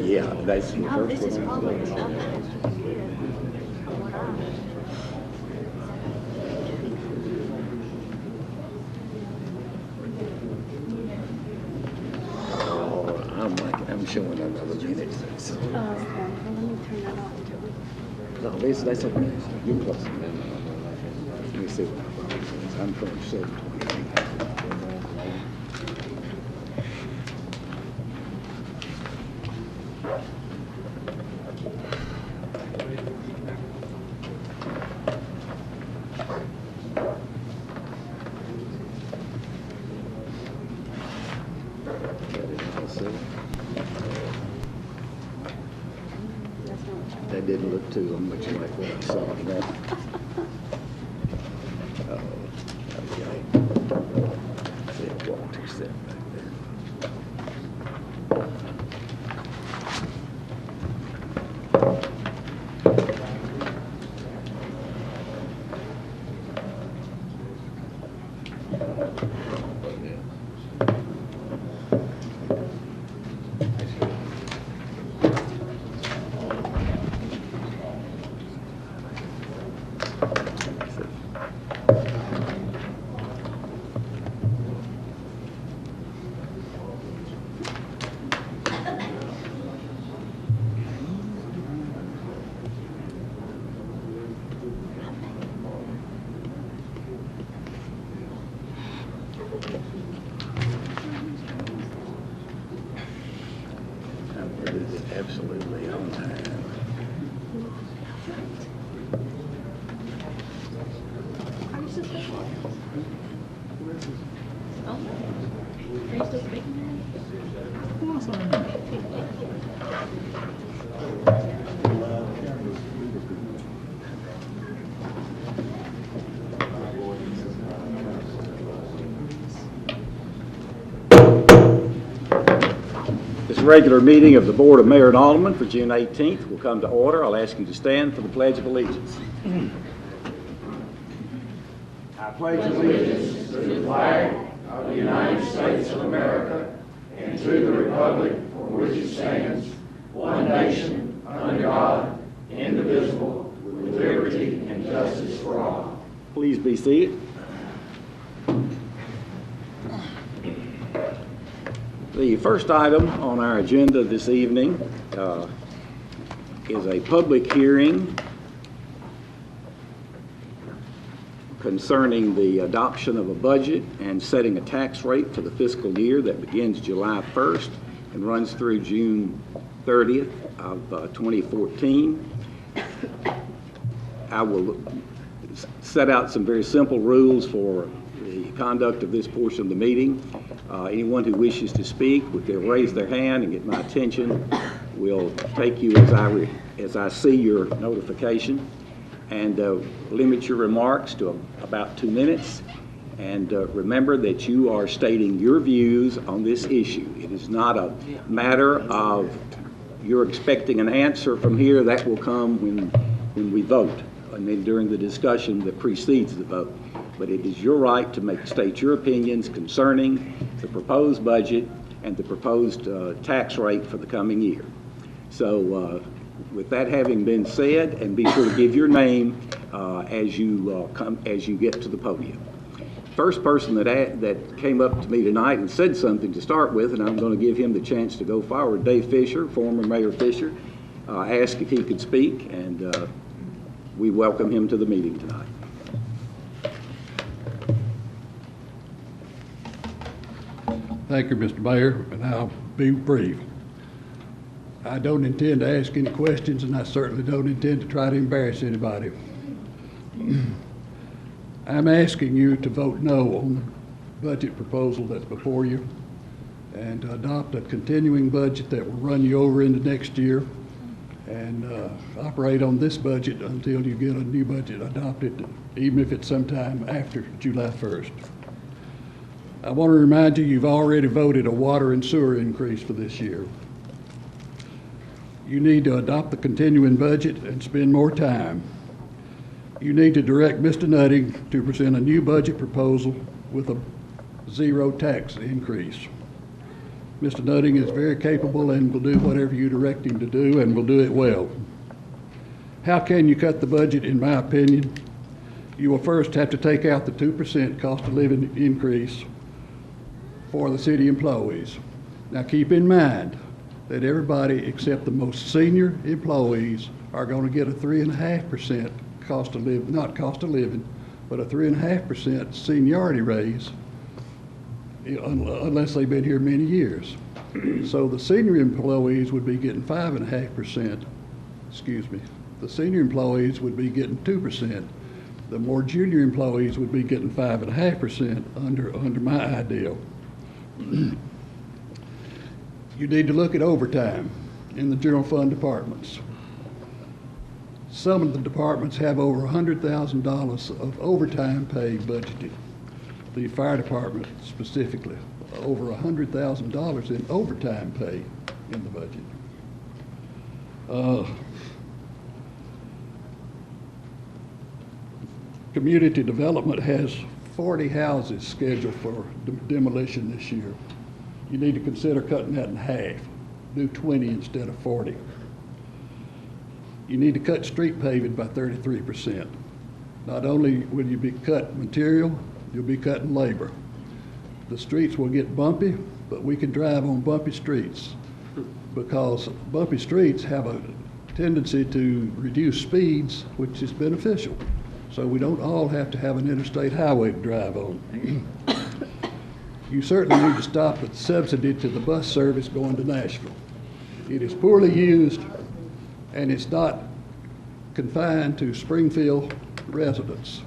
Yeah, that's the first one. I'm showing another minute. Let me turn that off. No, that's okay. You're close. Let me see what I'm from 720. That didn't look too much like what I saw. Okay. See, Walter said back there. Absolutely on time. Are you still speaking? Oh, are you still speaking? This regular meeting of the Board of Mayor and Aldermen for June 18th will come to order. I'll ask you to stand for the Pledge of Allegiance. I pledge allegiance to the flag of the United States of America and to the republic for which it stands, one nation, under God, indivisible, with liberty and justice for all. Please be seated. The first item on our agenda this evening is a public hearing concerning the adoption of a budget and setting a tax rate for the fiscal year that begins July 1st and runs through June 30th of 2014. I will set out some very simple rules for the conduct of this portion of the meeting. Anyone who wishes to speak, if they'll raise their hand and get my attention, we'll take you as I see your notification, and limit your remarks to about 2 minutes. And remember that you are stating your views on this issue. It is not a matter of you're expecting an answer from here. That will come when we vote, and then during the discussion that precedes the vote. But it is your right to state your opinions concerning the proposed budget and the proposed tax rate for the coming year. So with that having been said, and be sure to give your name as you get to the podium. First person that came up to me tonight and said something to start with, and I'm going to give him the chance to go forward, Dave Fisher, former Mayor Fisher, asked if he could speak, and we welcome him to the meeting tonight. Thank you, Mr. Mayor, and I'll be brief. I don't intend to ask any questions, and I certainly don't intend to try to embarrass anybody. I'm asking you to vote no on the budget proposal that's before you and to adopt a continuing budget that will run you over into next year. and operate on this budget until you get a new budget adopted, even if it's sometime after July 1st. I want to remind you, you've already voted a water and sewer increase for this year. You need to adopt the continuing budget and spend more time. You need to direct Mr. Nutting to present a new budget proposal with a zero tax increase. Mr. Nutting is very capable and will do whatever you direct him to do, and will do it well. How can you cut the budget, in my opinion? You will first have to take out the 2% cost of living increase for the city employees. Now keep in mind that everybody except the most senior employees are going to get a 3.5% cost of living, not cost of living, but a 3.5% seniority raise unless they've been here many years. So the senior employees would be getting 5.5%, excuse me. The senior employees would be getting 2%. The more junior employees would be getting 5.5% under my ideal. You need to look at overtime in the general fund departments. Some of the departments have over $100,000 of overtime pay budgeted. The fire department specifically, over $100,000 in overtime pay in the budget. Community development has 40 houses scheduled for demolition this year. You need to consider cutting that in half. Do 20 instead of 40. You need to cut street paving by 33%. Not only will you be cut material, you'll be cutting labor. The streets will get bumpy, but we can drive on bumpy streets because bumpy streets have a tendency to reduce speeds, which is beneficial. So we don't all have to have an interstate highway to drive on. You certainly need to stop the subsidy to the bus service going to Nashville. It is poorly used, and it's not confined to Springfield residents.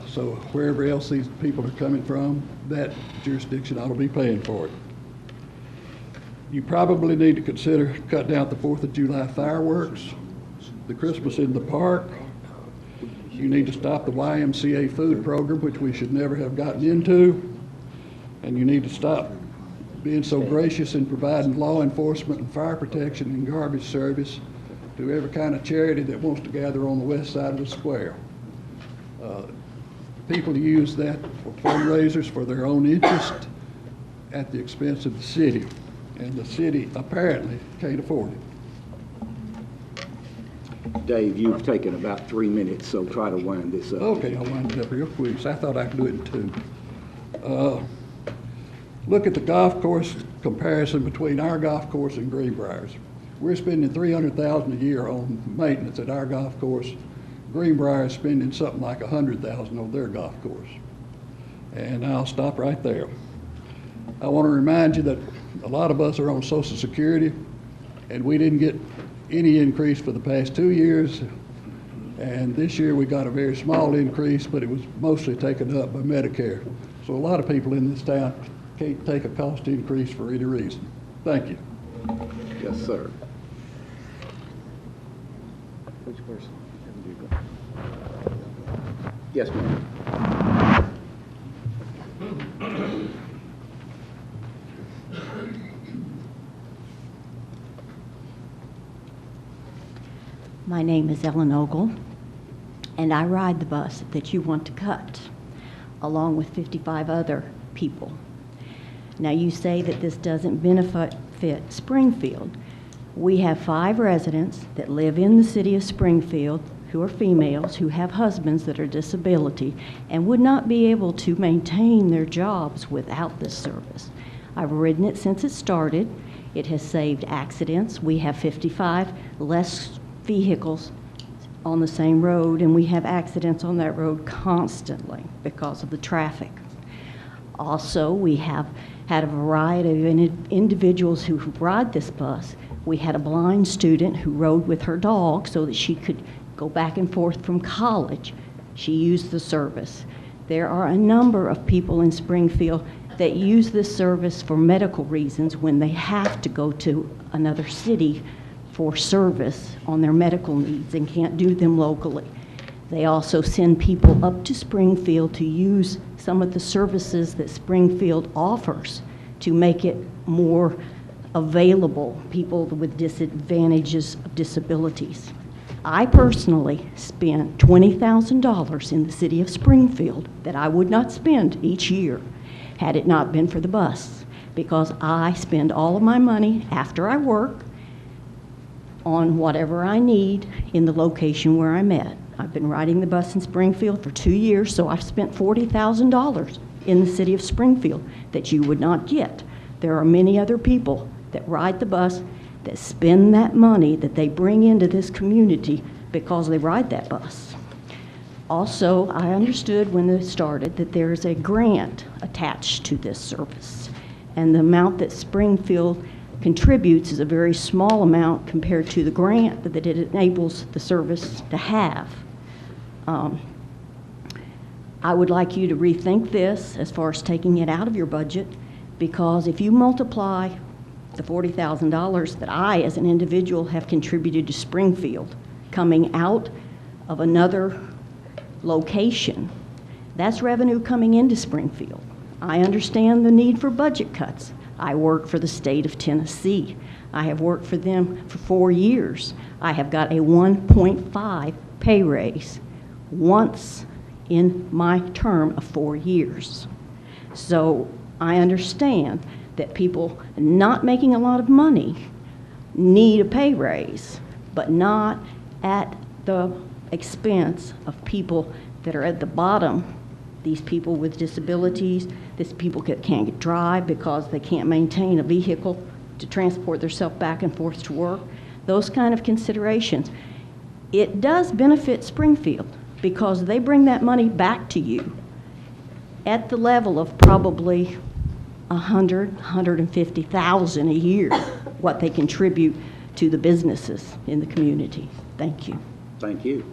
So wherever else these people are coming from, that jurisdiction ought to be paying for it. You probably need to consider cutting out the 4th of July fireworks, the Christmas in the park. You need to stop the YMCA food program, which we should never have gotten into. And you need to stop being so gracious in providing law enforcement and fire protection and garbage service to every kind of charity that wants to gather on the west side of the square. People use that for fundraisers for their own interest at the expense of the city, and the city apparently can't afford it. Dave, you've taken about 3 minutes, so try to wind this up. Okay, I'll wind it up real quick. So I thought I could do it in 2. Look at the golf course comparison between our golf course and Greenbrier's. We're spending $300,000 a year on maintenance at our golf course. Greenbrier is spending something like $100,000 on their golf course. And I'll stop right there. I want to remind you that a lot of us are on Social Security, and we didn't get any increase for the past 2 years. And this year we got a very small increase, but it was mostly taken up by Medicare. So a lot of people in this town can't take a cost increase for any reason. Thank you. Yes, sir. Which person? Yes, ma'am. My name is Ellen Ogle, and I ride the bus that you want to cut, along with 55 other people. Now, you say that this doesn't benefit Springfield. We have 5 residents that live in the city of Springfield who are females, who have husbands that are disability, and would not be able to maintain their jobs without this service. I've ridden it since it started. It has saved accidents. We have 55 less vehicles on the same road, and we have accidents on that road constantly because of the traffic. Also, we have had a variety of individuals who ride this bus. We had a blind student who rode with her dog so that she could go back and forth from college. She used the service. There are a number of people in Springfield that use this service for medical reasons when they have to go to another city for service on their medical needs and can't do them locally. They also send people up to Springfield to use some of the services that Springfield offers to make it more available, people with disadvantages of disabilities. I personally spent $20,000 in the city of Springfield that I would not spend each year had it not been for the bus, because I spend all of my money after I work on whatever I need in the location where I'm at. I've been riding the bus in Springfield for 2 years, so I've spent $40,000 in the city of Springfield that you would not get. There are many other people that ride the bus that spend that money that they bring into this community because they ride that bus. Also, I understood when it started that there's a grant attached to this service, and the amount that Springfield contributes is a very small amount compared to the grant that it enables the service to have. I would like you to rethink this as far as taking it out of your budget, because if you multiply the $40,000 that I, as an individual, have contributed to Springfield coming out of another location, that's revenue coming into Springfield. I understand the need for budget cuts. I work for the state of Tennessee. I have worked for them for 4 years. I have got a 1.5 pay raise once in my term of 4 years. So I understand that people not making a lot of money need a pay raise, but not at the expense of people that are at the bottom. These people with disabilities, these people that can't drive because they can't maintain a vehicle to transport themselves back and forth to work, those kind of considerations. It does benefit Springfield because they bring that money back to you at the level of probably $150,000 a year, what they contribute to the businesses in the community. Thank you. Thank you.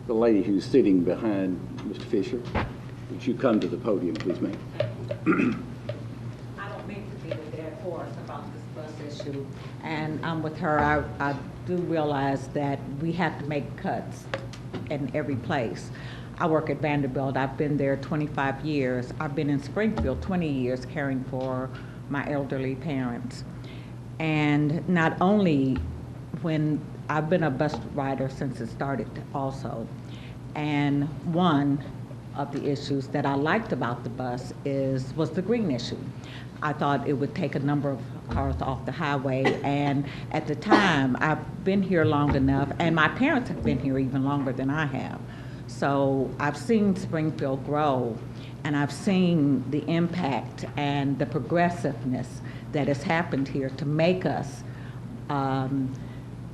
The lady who's sitting behind Mr. Fisher, would you come to the podium, please, ma'am? I don't mean to be the dead horse about this bus issue, and I'm with her. I do realize that we have to make cuts in every place. I work at Vanderbilt. I've been there 25 years. I've been in Springfield 20 years caring for my elderly parents. And not only when I've been a bus rider since it started also. And one of the issues that I liked about the bus was the green issue. I thought it would take a number of cars off the highway, and at the time, I've been here long enough, and my parents have been here even longer than I have. So I've seen Springfield grow, and I've seen the impact and the progressiveness that has happened here to make us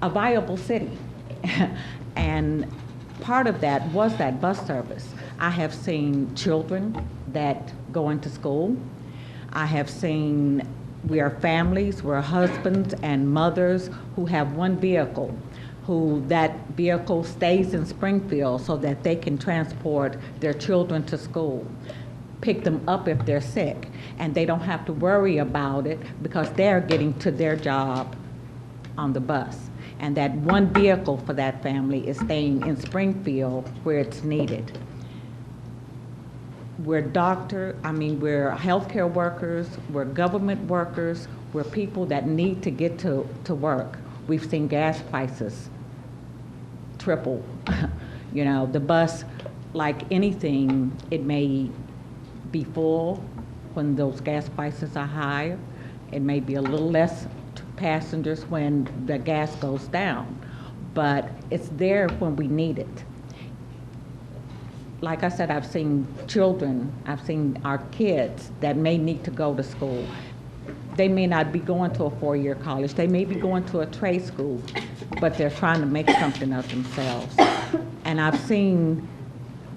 a viable city. And part of that was that bus service. I have seen children that go into school. I have seen, we are families, we're husbands and mothers who have one vehicle, who that vehicle stays in Springfield so that they can transport their children to school, pick them up if they're sick, and they don't have to worry about it because they're getting to their job on the bus. And that one vehicle for that family is staying in Springfield where it's needed. We're we're healthcare workers, we're government workers, we're people that need to get to work. We've seen gas prices triple. You know, the bus, like anything, it may be full when those gas prices are higher. It may be a little less passengers when the gas goes down, but it's there when we need it. Like I said, I've seen children, I've seen our kids that may need to go to school. They may not be going to a four-year college, they may be going to a trade school, but they're trying to make something of themselves. And I've seen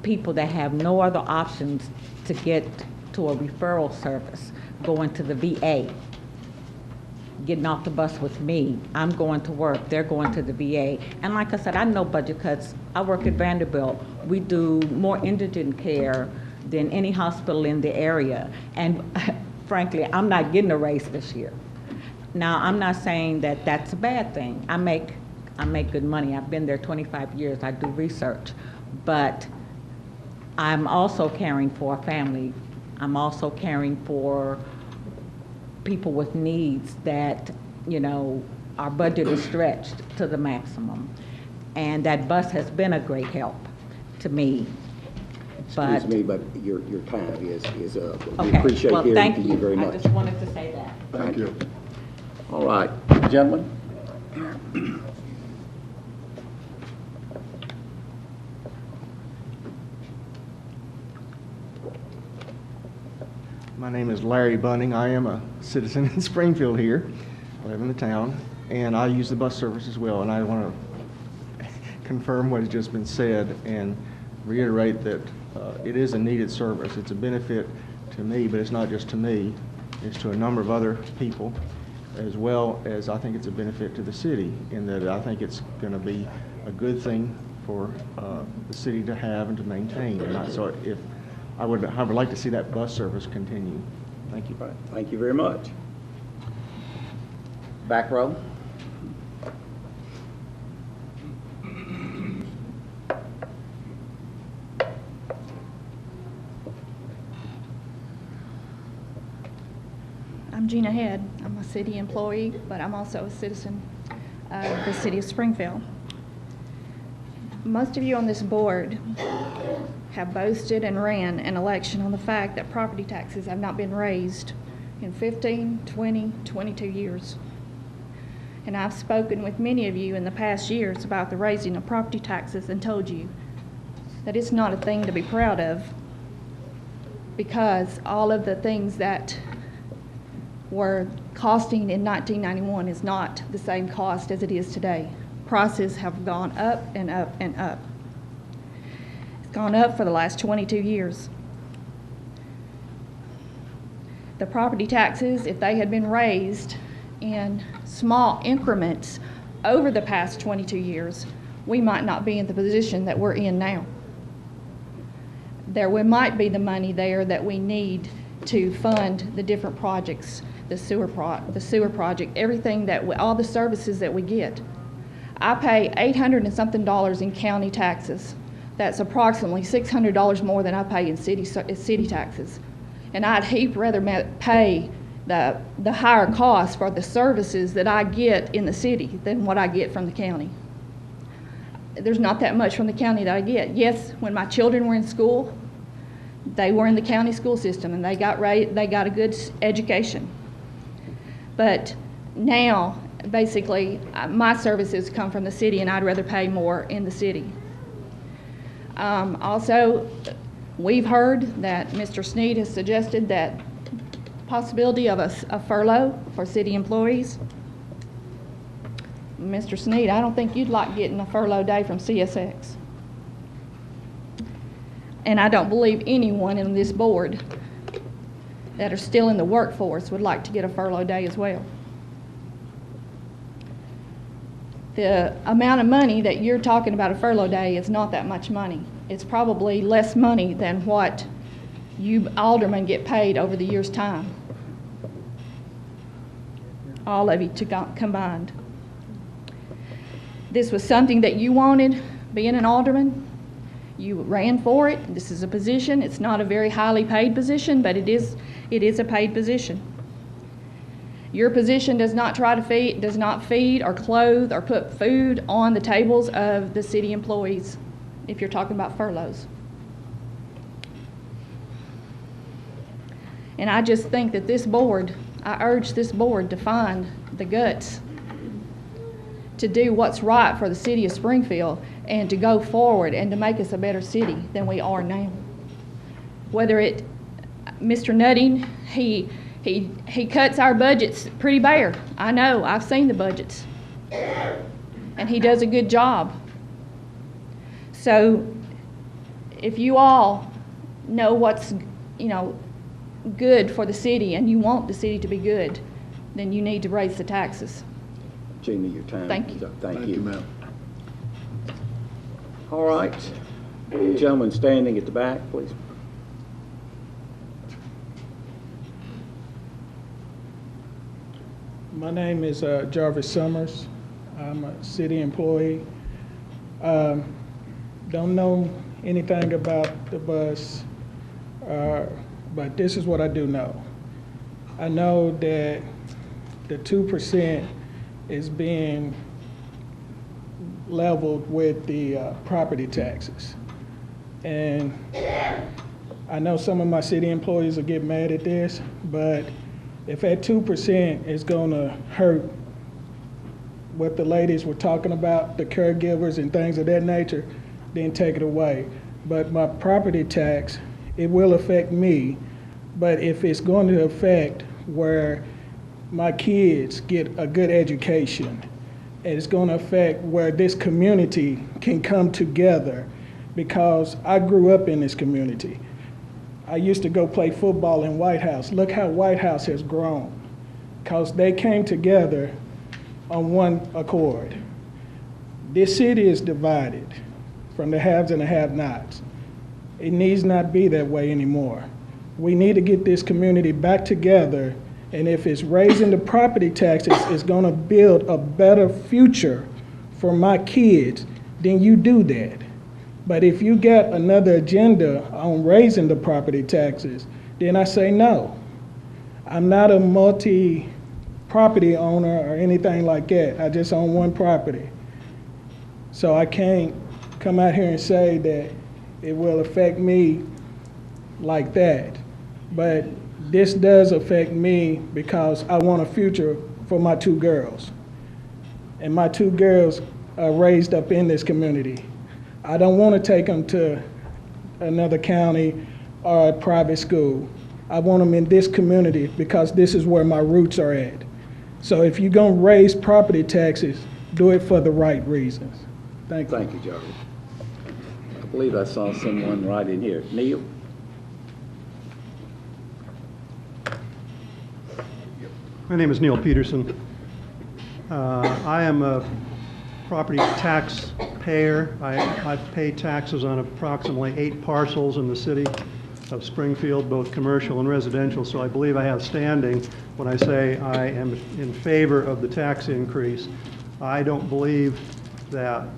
people that have no other options to get to a referral service, going to the VA, getting off the bus with me. I'm going to work, they're going to the VA. And like I said, I know budget cuts. I work at Vanderbilt. We do more indigent care than any hospital in the area. And frankly, I'm not getting a raise this year. Now, I'm not saying that that's a bad thing. I make good money. I've been there 25 years. I do research. But I'm also caring for a family. I'm also caring for people with needs that, you know, our budget is stretched to the maximum. And that bus has been a great help to me. Excuse me, but your time is up. We Okay, appreciate well, hearing thank from you very much. I just wanted to say that. Thank you. All right, gentlemen. My name is Larry Bunning. I am a citizen in Springfield here. I live in the town, and I use the bus service as well. And I want to confirm what has just been said and reiterate that it is a needed service. It's a benefit to me, but it's not just to me. It's to a number of other people, as well as I think it's a benefit to the city, in that I think it's going to be a good thing for the city to have and to maintain. And so if I would like to see that bus service continue. Thank you. All right, thank you very much. Back row. I'm Gina Head. I'm a city employee, but I'm also a citizen of the city of Springfield. Most of you on this board have boasted and ran an election on the fact that property taxes have not been raised in 15, 20, 22 years. And I've spoken with many of you in the past years about the raising of property taxes and told you that it's not a thing to be proud of, because all of the things that were costing in 1991 is not the same cost as it is today. Prices have gone up and up and up. It's gone up for the last 22 years. The property taxes, if they had been raised in small increments over the past 22 years, we might not be in the position that we're in now. Might be the money there that we need to fund the different projects, the sewer project, everything that all the services that we get. I pay $800 and something in county taxes. That's approximately $600 more than I pay in city taxes. And I'd heap rather pay the higher cost for the services that I get in the city than what I get from the county. There's not that much from the county that I get. Yes, when my children were in school, they were in the county school system and they got a good education. But now, basically, my services come from the city, and I'd rather pay more in the city. Also, we've heard that Mr. Sneed has suggested that possibility of a furlough for city employees. Mr. Sneed, I don't think you'd like getting a furlough day from CSX. And I don't believe anyone in this board that are still in the workforce would like to get a furlough day as well. The amount of money that you're talking about a furlough day is not that much money. It's probably less money than what you aldermen get paid over the year's time. All of you combined. This was something that you wanted, being an alderman. You ran for it. This is a position. It's not a very highly paid position, but it is a paid position. Your position does not feed or clothe or put food on the tables of the city employees, if you're talking about furloughs. And I just think that I urge this board to find the guts to do what's right for the city of Springfield and to go forward and to make us a better city than we are now. Mr. Nutting, he cuts our budgets pretty bare. I know, I've seen the budgets. And he does a good job. So if you all know what's, good for the city and you want the city to be good, then you need to raise the taxes. Gina, your time Thank is you. up. Thank Thank you. you, ma'am. All right. Gentleman standing at the back, please. My name is Jarvis Summers. I'm a city employee. Don't know anything about the bus, but this is what I do know. I know that the 2% is being leveled with the property taxes. And I know some of my city employees will get mad at this, but if that 2% is gonna hurt what the ladies were talking about, the caregivers and things of that nature, then take it away. But my property tax, it will affect me, but if it's going to affect where my kids get a good education, and it's going to affect where this community can come together, because I grew up in this community. I used to go play football in White House. Look how White House has grown, because they came together on one accord. This city is divided from the haves and the have-nots. It needs not be that way anymore. We need to get this community back together, and if it's raising the property taxes, it's gonna build a better future for my kids, then you do that. But if you got another agenda on raising the property taxes, then I say no. I'm not a multi-property owner or anything like that. I just own one property. So I can't come out here and say that it will affect me like that. But this does affect me because I want a future for my two girls. And my two girls are raised up in this community. I don't want to take them to another county or a private school. I want them in this community because this is where my roots are at. So if you're going to raise property taxes, do it for the right reasons. Thank you. Thank you, Jarvis. I believe I saw someone right in here. Neil? My name is Neil Peterson. I am a property tax payer. I pay taxes on approximately 8 parcels in the city of Springfield, both commercial and residential, so I believe I have standing when I say I am in favor of the tax increase. I don't believe that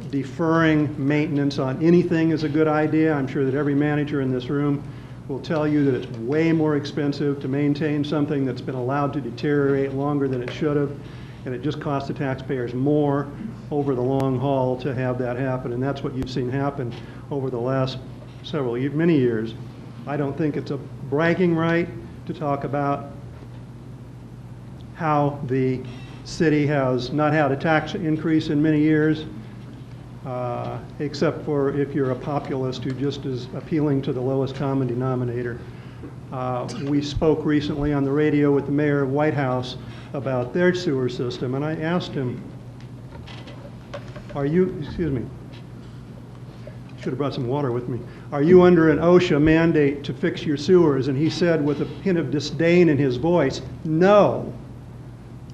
deferring maintenance on anything is a good idea. I'm sure that every manager in this room will tell you that it's way more expensive to maintain something that's been allowed to deteriorate longer than it should have, and it just costs the taxpayers more over the long haul to have that happen, and that's what you've seen happen over the last many years. I don't think it's a bragging right to talk about how the city has not had a tax increase in many years, except for if you're a populist who just is appealing to the lowest common denominator. We spoke recently on the radio with the mayor of White House about their sewer system, and I asked him, excuse me, should have brought some water with me. Are you under an OSHA mandate to fix your sewers? And he said with a hint of disdain in his voice, no.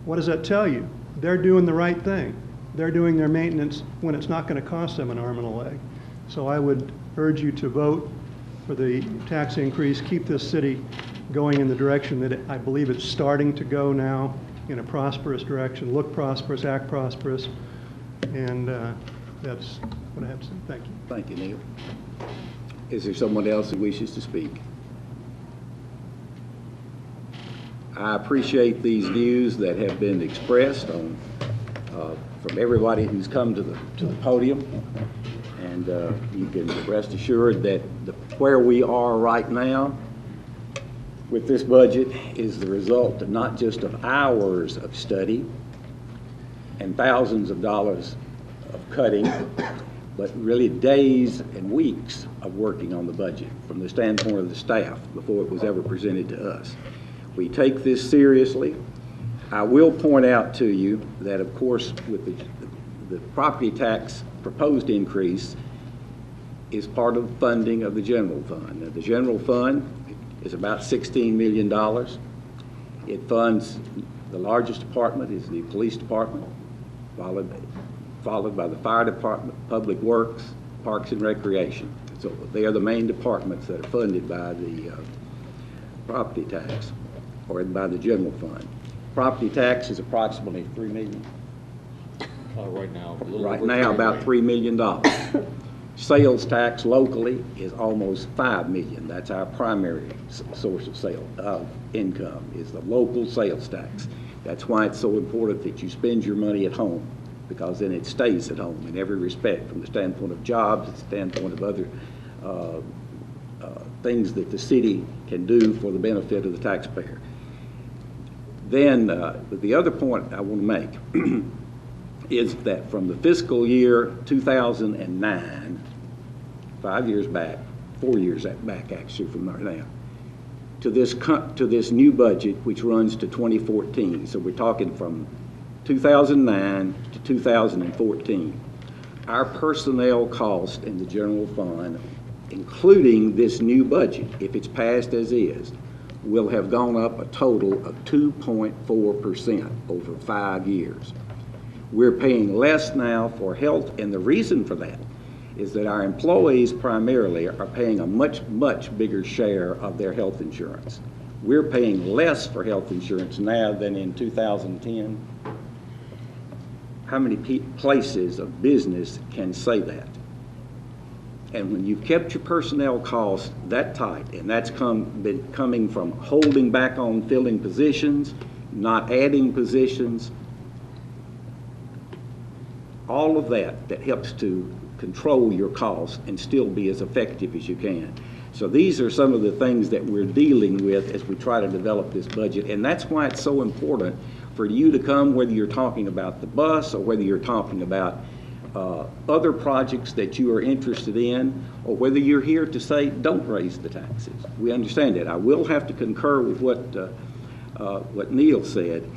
What does that tell you? They're doing the right thing. They're doing their maintenance when it's not going to cost them an arm and a leg. So I would urge you to vote for the tax increase, keep this city going in the direction that I believe it's starting to go now, in a prosperous direction. Look prosperous, act prosperous, and that's what I have to say. Thank you. Thank you, Neil. Is there someone else who wishes to speak? I appreciate these views that have been expressed on, from everybody who's come to the podium, and you can rest assured that where we are right now with this budget is the result of not just of hours of study and thousands of dollars of cutting, but really days and weeks of working on the budget from the standpoint of the staff before it was ever presented to us. We take this seriously. I will point out to you that, of course, with the property tax proposed increase is part of the funding of the general fund. Now, the general fund is about $16 million. It funds, the largest department is the police department, followed by the fire department, public works, parks and recreation. So they are the main departments that are funded by the property tax or by the general fund. Property tax is approximately $3 million. Right now. A little Right over now, $3 about million. $3 million. Sales tax locally is almost $5 million. That's our primary source of income, is the local sales tax. That's why it's so important that you spend your money at home, because then it stays at home in every respect, from the standpoint of jobs, the standpoint of other things that the city can do for the benefit of the taxpayer. Then the other point I want to make is that from the fiscal year 2009, 5 years back, 4 years back actually from right now, to this new budget, which runs to 2014. So we're talking from 2009 to 2014. Our personnel cost in the general fund, including this new budget, if it's passed as is, will have gone up a total of 2.4% over 5 years. We're paying less now for health, and the reason for that is that our employees primarily are paying a much, much bigger share of their health insurance. We're paying less for health insurance now than in 2010. How many places of business can say that? And when you've kept your personnel costs that tight, and that's been coming from holding back on filling positions, not adding positions, all of that helps to control your costs and still be as effective as you can. So these are some of the things that we're dealing with as we try to develop this budget, and that's why it's so important for you to come, whether you're talking about the bus or whether you're talking about other projects that you are interested in, or whether you're here to say, don't raise the taxes. We understand that. I will have to concur with what Neil said,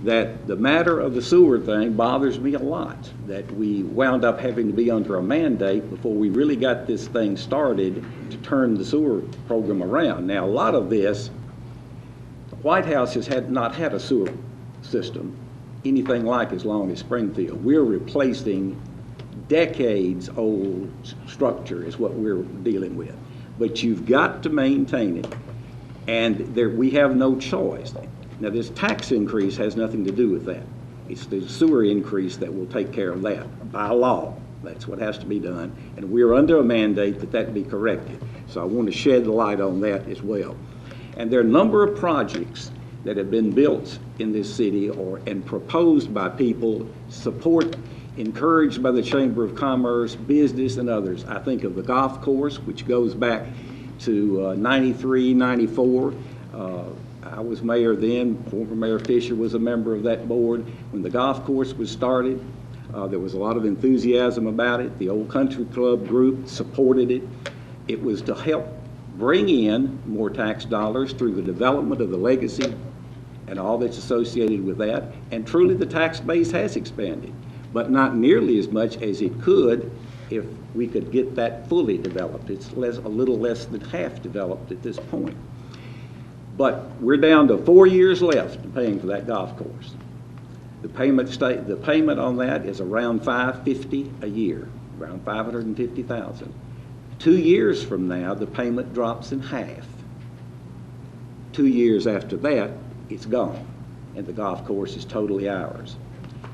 that the matter of the sewer thing bothers me a lot, that we wound up having to be under a mandate before we really got this thing started to turn the sewer program around. Now, a lot of this, the White House has not had a sewer system anything like as long as Springfield. We're replacing decades-old structure is what we're dealing with. But you've got to maintain it, and we have no choice. Now, this tax increase has nothing to do with that. It's the sewer increase that will take care of that by law. That's what has to be done, and we're under a mandate that be corrected. So I want to shed the light on that as well. And there are a number of projects that have been built in this city and proposed by people, encouraged by the Chamber of Commerce, business, and others. I think of the golf course, which goes back to 93, 94. I was mayor then. Former Mayor Fisher was a member of that board. When the golf course was started, there was a lot of enthusiasm about it. The Old Country Club group supported it. It was to help bring in more tax dollars through the development of the legacy and all that's associated with that. And truly the tax base has expanded, but not nearly as much as it could if we could get that fully developed. It's a little less than half developed at this point. But we're down to 4 years left in paying for that golf course. The payment on that is around $550 a year, around $550,000. 2 years from now, the payment drops in half. 2 years after that, it's gone, and the golf course is totally ours.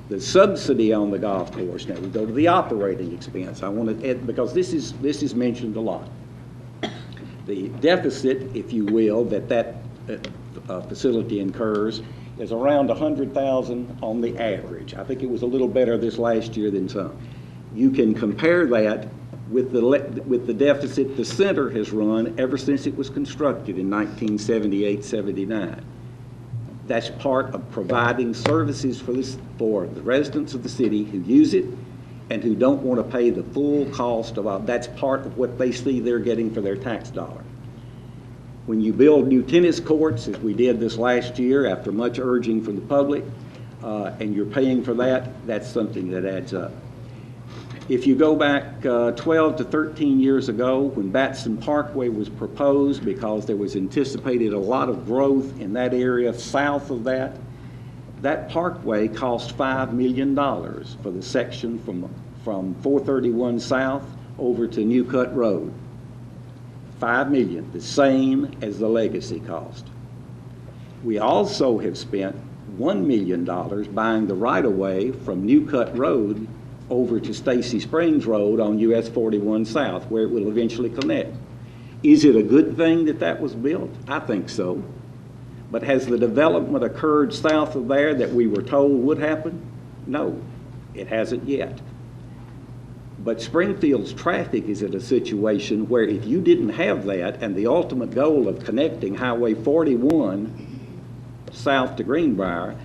The subsidy on the golf course, now we go to the operating expense. I want to add, because this is mentioned a lot. The deficit, if you will, that facility incurs is around $100,000 on the average. I think it was a little better this last year than some. You can compare that with the deficit the center has run ever since it was constructed in 1978-79. That's part of providing services for the residents of the city who use it and who don't want to pay the full cost of that's part of what they see they're getting for their tax dollar. When you build new tennis courts, as we did this last year after much urging from the public, and you're paying for that, that's something that adds up. If you go back 12 to 13 years ago, when Batson Parkway was proposed, because there was anticipated a lot of growth in that area south of that, that parkway cost $5 million for the section from 431 South over to New Cut Road. $5 million, the same as the legacy cost. We also have spent $1 million buying the right-of-way from New Cut Road over to Stacy Springs Road on US 41 South, where it will eventually connect. Is it a good thing that that was built? I think so. But has the development occurred south of there that we were told would happen? No, it hasn't yet. But Springfield's traffic is at a situation where if you didn't have that and the ultimate goal of connecting Highway 41 south to Greenbrier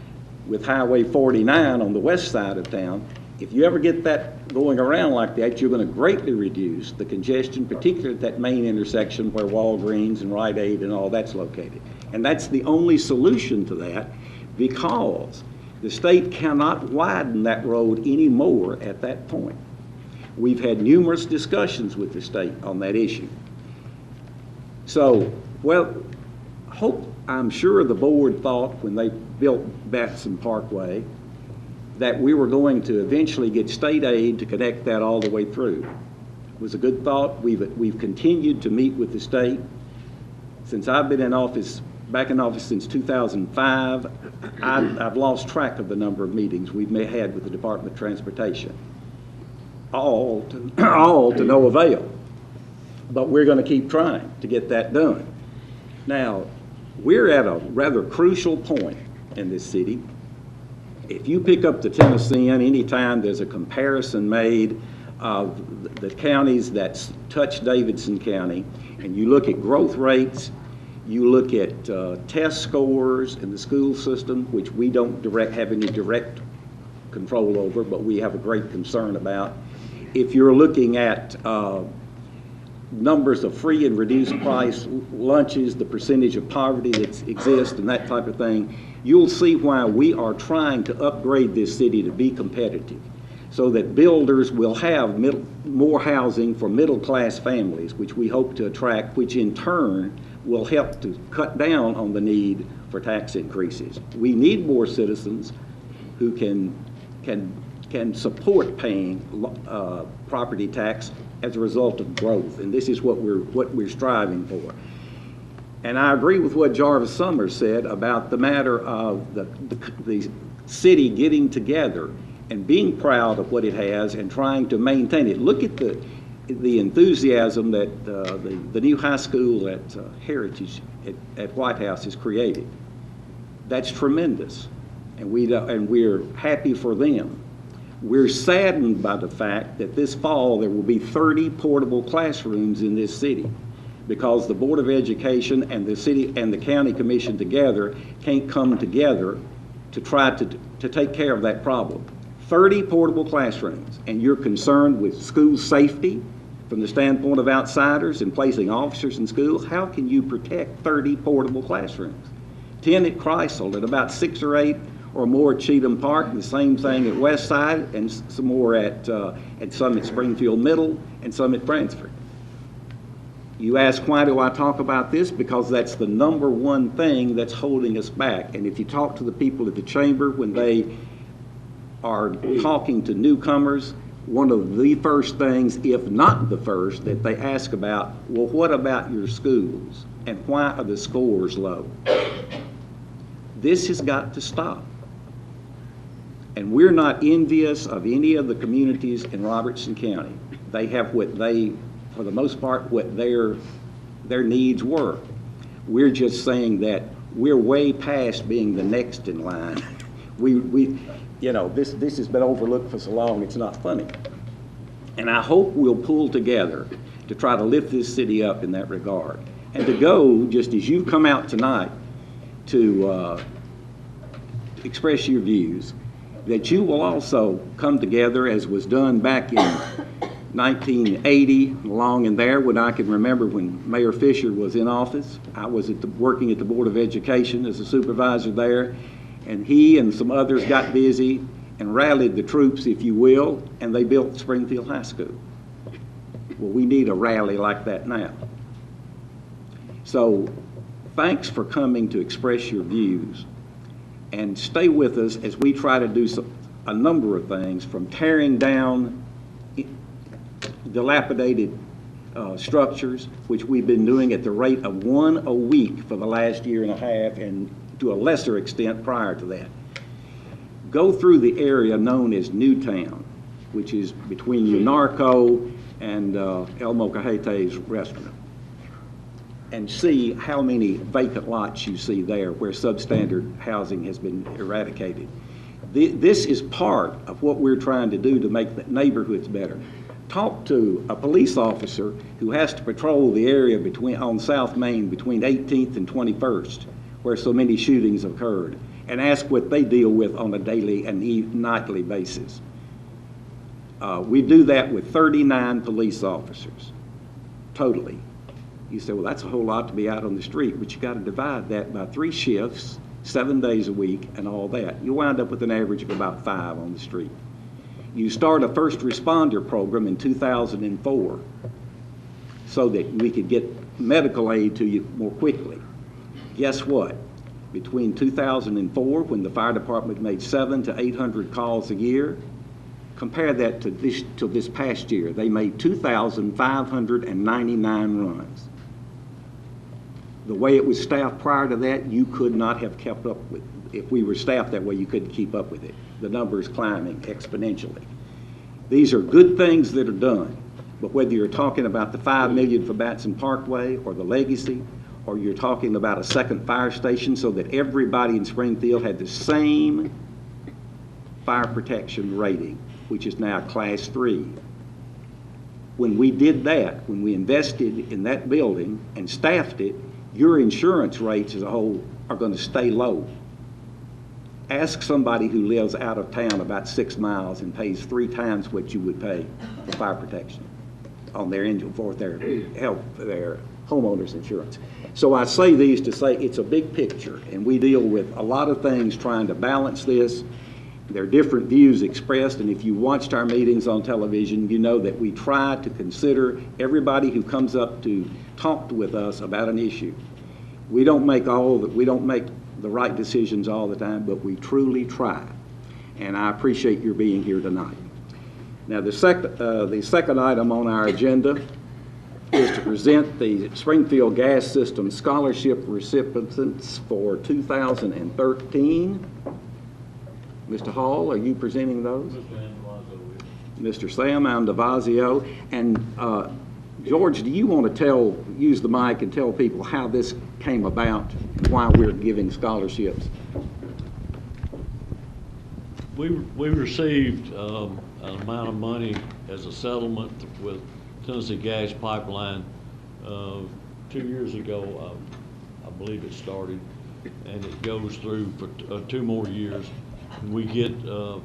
with Highway 49 on the west side of town, if you ever get that going around like that, you're going to greatly reduce the congestion, particularly at that main intersection where Walgreens and Rite Aid and all that's located. And that's the only solution to that, because the state cannot widen that road anymore at that point. We've had numerous discussions with the state on that issue. So, well, I'm sure the board thought when they built Batson Parkway that we were going to eventually get state aid to connect that all the way through. It was a good thought. We've continued to meet with the state. Since I've been in office, back in office since 2005, I've lost track of the number of meetings we've had with the Department of Transportation. All to no avail. But we're going to keep trying to get that done. Now, we're at a rather crucial point in this city. If you pick up the Tennessean, anytime there's a comparison made of the counties that touch Davidson County, and you look at growth rates, you look at test scores in the school system, which we don't have any direct control over, but we have a great concern about. If you're looking at numbers of free and reduced price lunches, the percentage of poverty that exists and that type of thing, you'll see why we are trying to upgrade this city to be competitive so that builders will have more housing for middle-class families, which we hope to attract, which in turn will help to cut down on the need for tax increases. We need more citizens who can support paying property tax as a result of growth, and this is what we're striving for. And I agree with what Jarvis Summers said about the matter of the city getting together and being proud of what it has and trying to maintain it. Look at the enthusiasm that the new high school at Heritage at White House has created. That's tremendous, and we're happy for them. We're saddened by the fact that this fall there will be 30 portable classrooms in this city because the Board of Education and the city and the county commission together can't come together to try to take care of that problem. 30 portable classrooms, and you're concerned with school safety from the standpoint of outsiders and placing officers in schools. How can you protect 30 portable classrooms? 10 at Chrysler, and about 6 or 8 or more at Cheatham Park, and the same thing at West Side, and some more at some at Springfield Middle, and some at Bransford. You ask, why do I talk about this? Because that's the number one thing that's holding us back. And if you talk to the people at the chamber when they are talking to newcomers, one of the first things, if not the first, that they ask about, well, what about your schools? And why are the scores low? This has got to stop. And we're not envious of any of the communities in Robertson County. They have for the most part, what their needs were. We're just saying that we're way past being the next in line. This has been overlooked for so long, it's not funny. And I hope we'll pull together to try to lift this city up in that regard. And to go, just as you've come out tonight, to express your views, that you will also come together as was done back in 1980, along in there, when I can remember when Mayor Fisher was in office. I was working at the Board of Education as a supervisor there, and he and some others got busy and rallied the troops, if you will, and they built Springfield High School. Well, we need a rally like that now. So thanks for coming to express your views, and stay with us as we try to do a number of things, from tearing down dilapidated structures, which we've been doing at the rate of 1 a week for the last year and a half, and to a lesser extent prior to that. Go through the area known as Newtown, which is between Unarco and El Mocajete's restaurant, and see how many vacant lots you see there where substandard housing has been eradicated. This is part of what we're trying to do to make the neighborhoods better. Talk to a police officer who has to patrol the area on South Main between 18th and 21st, where so many shootings occurred, and ask what they deal with on a daily and nightly basis. We do that with 39 police officers, totally. You say, well, that's a whole lot to be out on the street, but you got to divide that by 3 shifts, 7 days a week, and all that. You wind up with an average of about 5 on the street. You start a first responder program in 2004 so that we could get medical aid to you more quickly. Guess what? Between 2004, when the fire department made 700 to 800 calls a year, compare that to this past year. They made 2,599 runs. The way it was staffed prior to that, you could not have kept up with. If we were staffed that way, you couldn't keep up with it. The number is climbing exponentially. These are good things that are done, but whether you're talking about the $5 million for Batson Parkway or the Legacy, or you're talking about a second fire station so that everybody in Springfield had the same fire protection rating, which is now Class 3. When we did that, when we invested in that building and staffed it, your insurance rates as a whole are going to stay low. Ask somebody who lives out of town about 6 miles and pays 3 times what you would pay for fire protection on their engine for their health, their homeowner's insurance. So I say these to say it's a big picture, and we deal with a lot of things trying to balance this. There are different views expressed, and if you watched our meetings on television, you know that we try to consider everybody who comes up to talk with us about an issue. We don't make the right decisions all the time, but we truly try. And I appreciate your being here tonight. Now, the second item on our agenda is to present the Springfield Gas System Scholarship recipients for 2013. Mr. Hall, are you presenting those? Mr. Sam Andavazio. And George, do you want to use the mic and tell people how this came about and why we're giving scholarships? We received an amount of money as a settlement with Tennessee Gas Pipeline 2 years ago. I believe it started, and it goes through for 2 more years. And we get, I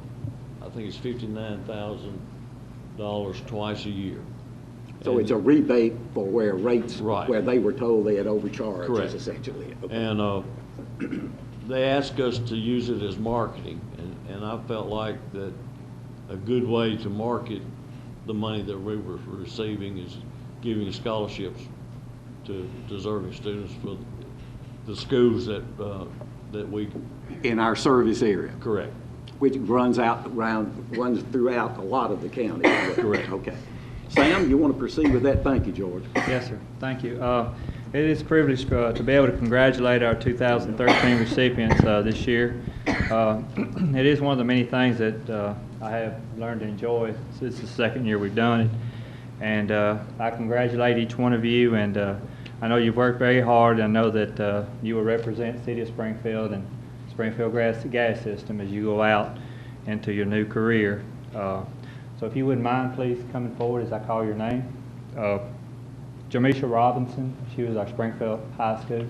think it's $59,000 twice a year. So and it's a rebate for where rates, right, where they were told they had overcharged. Correct. Is essentially it. Okay. And they asked us to use it as marketing, and I felt like that a good way to market the money that we were receiving is giving scholarships to deserving students for the schools that we In our service area. correct. Which runs throughout a lot of the county. Correct. Okay. Sam, you want to proceed with that? Thank you, George. Yes, sir. Thank you. It is a privilege to be able to congratulate our 2013 recipients this year. It is one of the many things that I have learned to enjoy since the second year we've done it. And I congratulate each one of you, and I know you've worked very hard. I know that you will represent the City of Springfield and Springfield Gas System as you go out into your new career. So if you wouldn't mind, please coming forward as I call your name. Jamisha Robinson, she was our Springfield High School.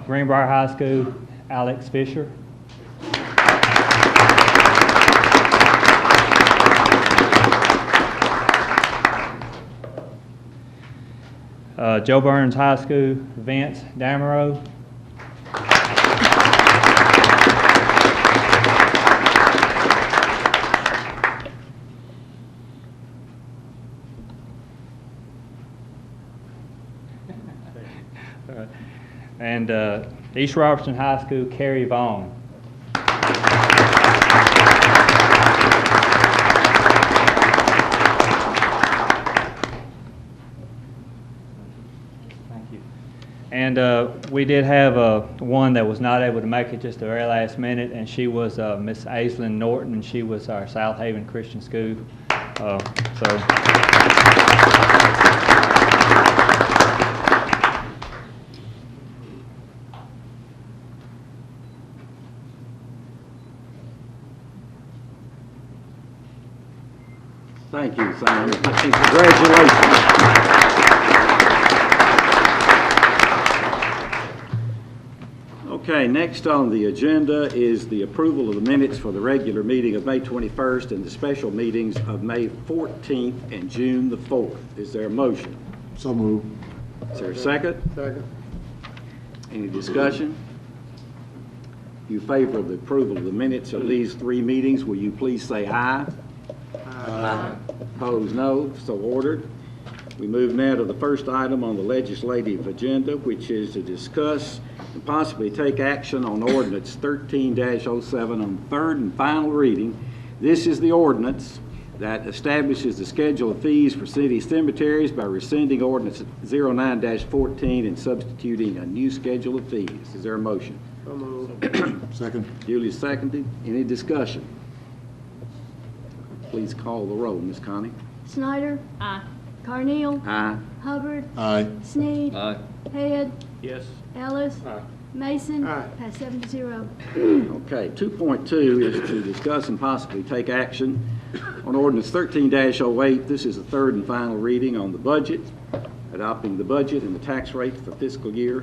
Greenbrier High School, Alex Fisher. Joe Burns High School, Vince Damerow. And East Robertson High School, Carrie Vaughn. And we did have one that was not able to make it just the very last minute, and she was Miss Aislinn Norton. She was our South Haven Christian School. Thank you, Simon. And congratulations. Okay, next on the agenda is the approval of the minutes for the regular meeting of May 21st and the special meetings of May 14th and June the 4th. Is there a motion? So moved. Is there a second? Second. Any discussion? If you favor the approval of the minutes of these three meetings, will you please say aye? Aye. Opposed, no. So ordered. We move now to the first item on the legislative agenda, which is to discuss and possibly take action on ordinance 13-07 on third and final reading. This is the ordinance that establishes the schedule of fees for city cemeteries by rescinding ordinance 09-14 and substituting a new schedule of fees. Is there a motion? So moved. Second. Duly seconded. Any discussion? Please call the roll, Ms. Connie. Snyder. Aye. Carneal. Aye. Hubbard. Aye. Sneed. Aye. Head. Yes. Ellis. Aye. Mason. Aye. Pass 7-0. Okay, 2.2 is to discuss and possibly take action on ordinance 13-08. This is the third and final reading on the budget, adopting the budget and the tax rate for fiscal year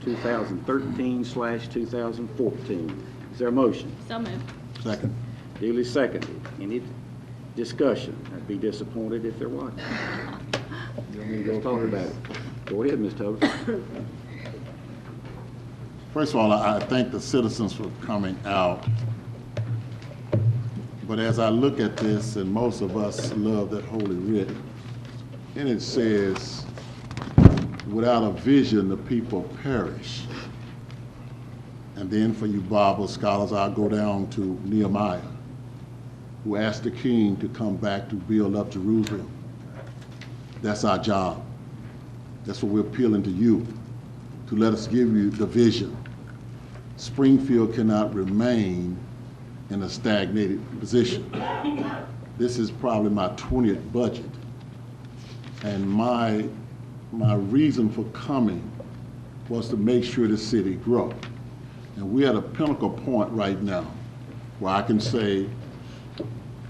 2013/2014. Is there a motion? So moved. Second. Duly seconded. Any discussion? I'd be disappointed if there wasn't. We'll talk about it. Go ahead, Ms. Tubbs. First of all, I thank the citizens for coming out. But as I look at this, and most of us love that Holy Writ, and it says, without a vision, the people perish. And then for you Bible scholars, I'll go down to Nehemiah, who asked the king to come back to build up Jerusalem. That's our job. That's what we're appealing to you, to let us give you the vision. Springfield cannot remain in a stagnated position. This is probably my 20th budget. And my reason for coming was to make sure the city grow. And we're at a pinnacle point right now where I can say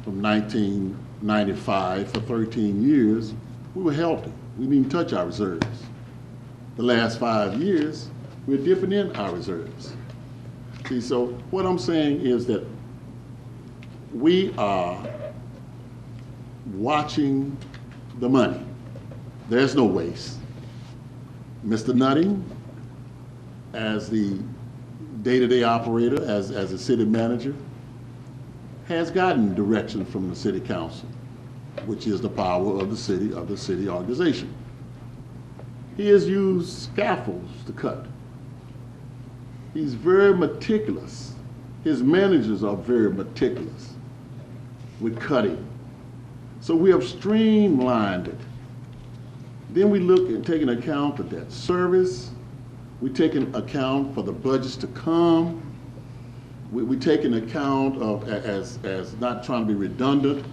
from 1995 for 13 years, we were healthy. We didn't touch our reserves. The last 5 years, we're dipping in our reserves. See, so what I'm saying is that we are watching the money. There's no waste. Mr. Nutting, as the day-to-day operator, as a city manager, has gotten direction from the city council, which is the power of the city organization. He has used scaffolds to cut. He's very meticulous. His managers are very meticulous with cutting. So we have streamlined it. Then we look at taking account for debt service. We take into account for the budgets to come. We take into account of, as not trying to be redundant,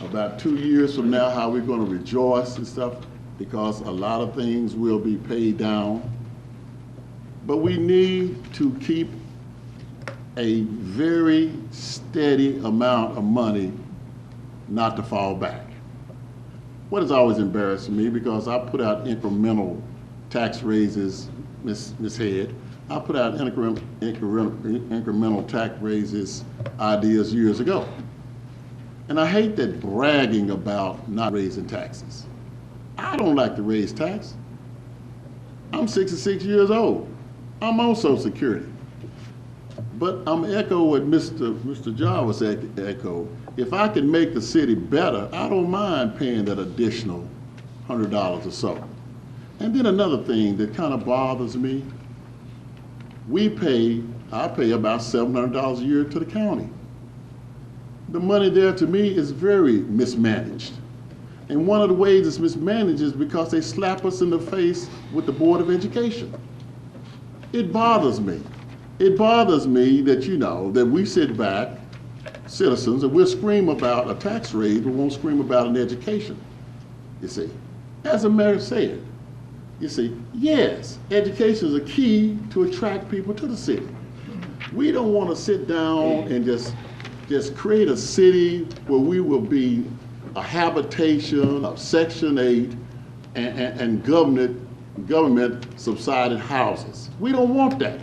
about 2 years from now, how we're going to rejoice and stuff, because a lot of things will be paid down. But we need to keep a very steady amount of money not to fall back. What has always embarrassed me, because I put out incremental tax raises, Ms. Head, I put out incremental tax raises ideas years ago. And I hate that bragging about not raising taxes. I don't like to raise tax. I'm 66 years old. I'm on Social Security. But I'm echo what Mr. Jarvis echoed. If I can make the city better, I don't mind paying that additional $100 or so. And then another thing that kind of bothers me, I pay about $700 a year to the county. The money there to me is very mismanaged. And one of the ways it's mismanaged is because they slap us in the face with the Board of Education. It bothers me. It bothers me that, you know, that we sit back, citizens, and we'll scream about a tax raise, but won't scream about an education, you see. As the mayor said, you see, yes, education is a key to attract people to the city. We don't want to sit down and just create a city where we will be a habitation of Section 8 and government subsidized houses. We don't want that.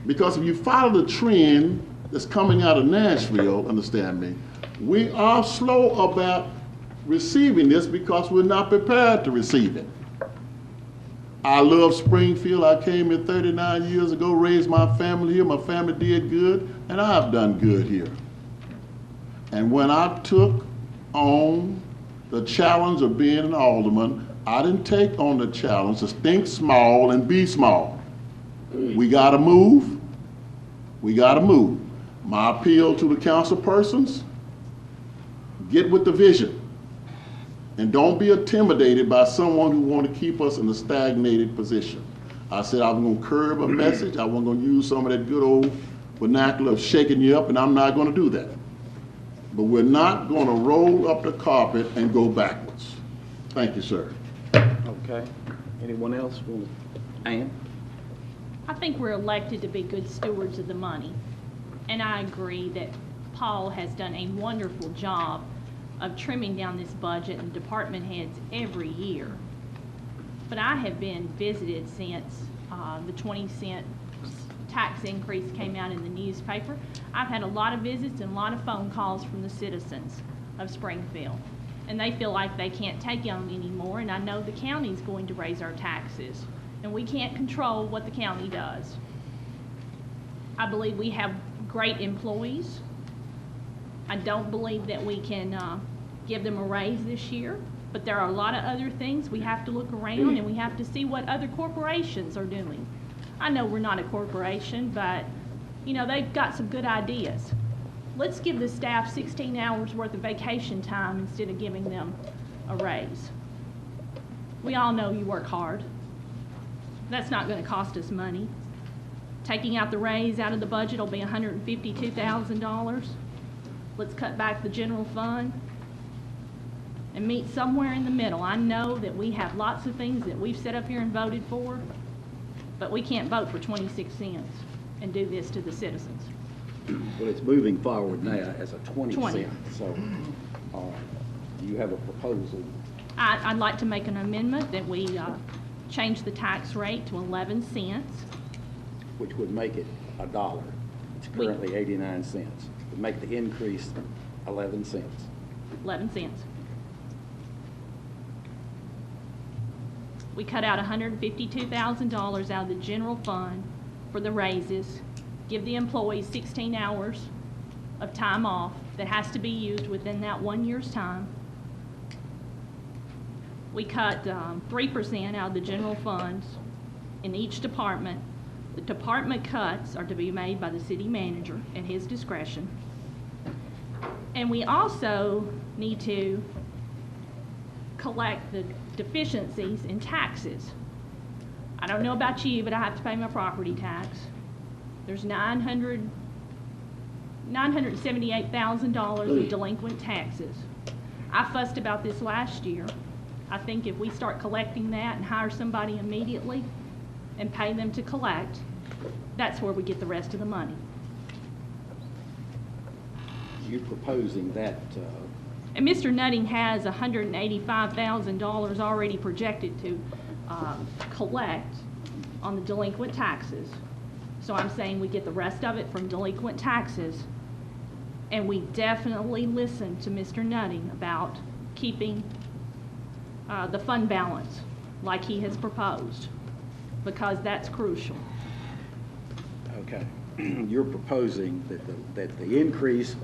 Because if you follow the trend that's coming out of Nashville, understand me, we are slow about receiving this because we're not prepared to receive it. I love Springfield. I came here 39 years ago, raised my family here. My family did good, and I've done good here. And when I took on the challenge of being an alderman, I didn't take on the challenge to think small and be small. We gotta move. We gotta move. My appeal to the council persons, get with the vision. And don't be intimidated by someone who want to keep us in a stagnated position. I said I was going to curb a message. I wasn't going to use some of that good old vernacular of shaking you up, and I'm not going to do that. But we're not going to roll up the carpet and go backwards. Thank you, sir. Okay. Anyone else? Ann? I think we're elected to be good stewards of the money. And I agree that Paul has done a wonderful job of trimming down this budget and department heads every year. But I have been visited since the 20-cent tax increase came out in the newspaper. I've had a lot of visits and a lot of phone calls from the citizens of Springfield. And they feel like they can't take on anymore, and I know the county's going to raise our taxes. And we can't control what the county does. I believe we have great employees. I don't believe that we can give them a raise this year, but there are a lot of other things. We have to look around and we have to see what other corporations are doing. I know we're not a corporation, but you know, they've got some good ideas. Let's give the staff 16 hours worth of vacation time instead of giving them a raise. We all know you work hard. That's not going to cost us money. Taking out the raise out of the budget will be $152,000. Let's cut back the general fund and meet somewhere in the middle. I know that we have lots of things that we've set up here and voted for, but we can't vote for 26 cents and do this to the citizens. Well, it's moving forward now as a 20 20. cent. So, do you have a proposal? I'd like to make an amendment that we change the tax rate to 11 cents. Which would make it $1. It's currently 89 cents. Would make the increase 11 cents. 11 cents. We cut out $152,000 out of the general fund for the raises, give the employees 16 hours of time off that has to be used within that 1 year's time. We cut 3% out of the general funds in each department. The department cuts are to be made by the city manager at his discretion. And we also need to collect the deficiencies in taxes. I don't know about you, but I have to pay my property tax. There's $978,000 of delinquent taxes. I fussed about this last year. I think if we start collecting that and hire somebody immediately and pay them to collect, that's where we get the rest of the money. You're proposing that And Mr. Nutting has $185,000 already projected to collect on the delinquent taxes. So I'm saying we get the rest of it from delinquent taxes, and we definitely listen to Mr. Nutting about keeping the fund balance like he has proposed, because that's crucial. okay. You're proposing that the increase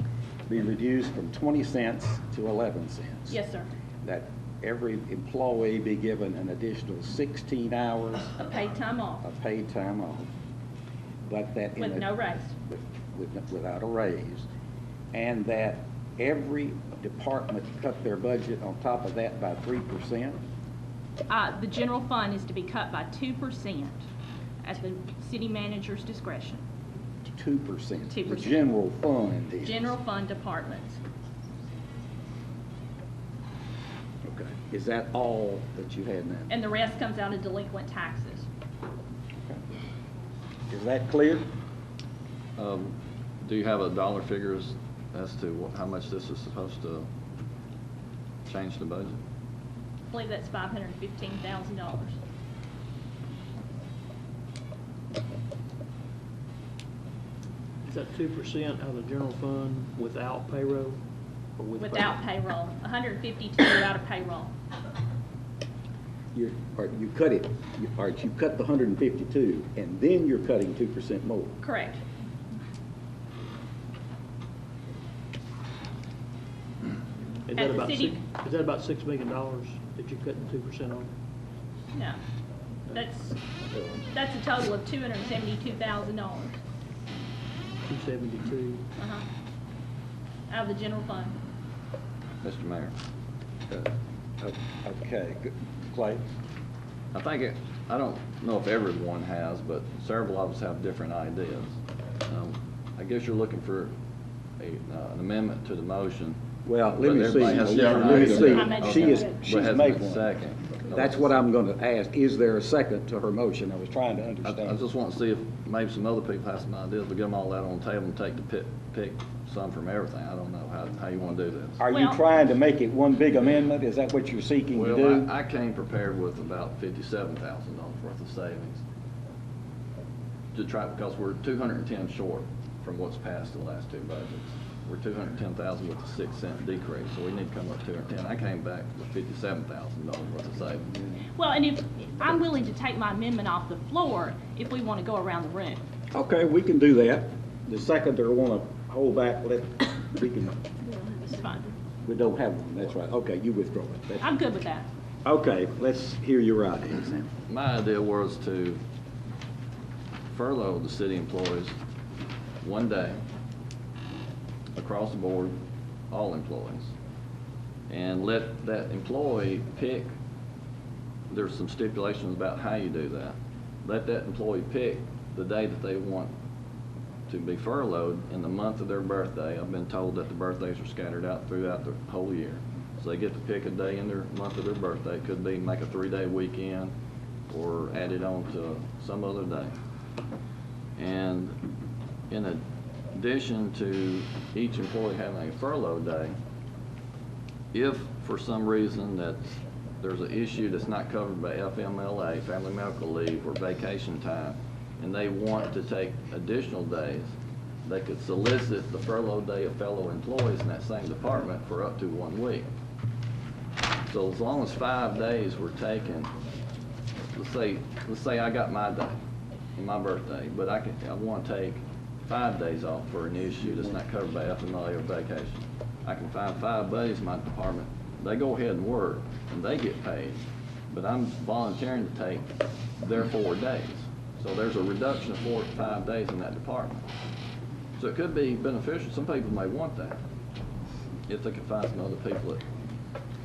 be reduced from 20 cents to 11 cents. Yes, sir. That every employee be given an additional 16 hours Of paid time off of paid time off, but that with no raise. without a raise, and that every department cut their budget on top of that by 3%? The general fund is to be cut by 2% at the city manager's discretion. 2%. 2%. The general fund is. General fund departments. Okay. Is that all that you had now? And the rest comes out of delinquent taxes. Is that clear? Do you have a dollar figures as to how much this is supposed to change the budget? I believe that's $515,000. Is that 2% out of the general fund without payroll or with Without payroll, 152 out of payroll. You cut it, you cut the 152, and then you're cutting 2% more. Correct. Is As that a about city- is that about $6 million that you're cutting 2% on? No. That's a total of $272,000. 272. Out of the general fund. Mr. Mayor, Okay, good. Clay? I think I don't know if everyone has, but several of us have different ideas. I guess you're looking for an amendment to the motion. Well, but let me see. everybody has Let different me ideas. see. She's But has made a one. second. That's what I'm going to ask. Is there a second to her motion? I was trying to I understand. just want to see if maybe some other people have some ideas, but get them all out on the table and take the pick some from everything. I don't know how you want to do this. Are you trying to make it one big amendment? Is that what you're seeking to do? Well, I came prepared with about $57,000 worth of savings to try, because we're 210 short from what's passed the last two budgets. We're 210,000 with a 6-cent decrease, so we need to come up 210. I came back with $57,000 worth of savings. Well, and if, I'm willing to take my amendment off the floor if we want to go around the room. Okay, we can do that. The seconder want to hold back, we can, It's fine. we don't have one, that's right. Okay, you withdraw it. That's- I'm good with that. Okay, let's hear your ideas now. My idea was to furlough the city employees one day across the board, all employees, and let that employee pick. There's some stipulations about how you do that. Let that employee pick the day that they want to be furloughed in the month of their birthday. I've been told that the birthdays are scattered out throughout the whole year. So they get to pick a day in their month of their birthday. It could be make a 3-day weekend or add it on to some other day. And in addition to each employee having a furlough day, if for some reason that there's an issue that's not covered by FMLA, family medical leave, or vacation time, and they want to take additional days, they could solicit the furlough day of fellow employees in that same department for up to 1 week. So as long as 5 days were taken, let's say I got my day, my birthday, but I want to take 5 days off for an issue that's not covered by FMLA or vacation. I can find 5 buddies in my department. They go ahead and work, and they get paid, but I'm volunteering to take their 4 days. So there's a reduction of 4 to 5 days in that department. So it could be beneficial. Some people may want that if they can find some other people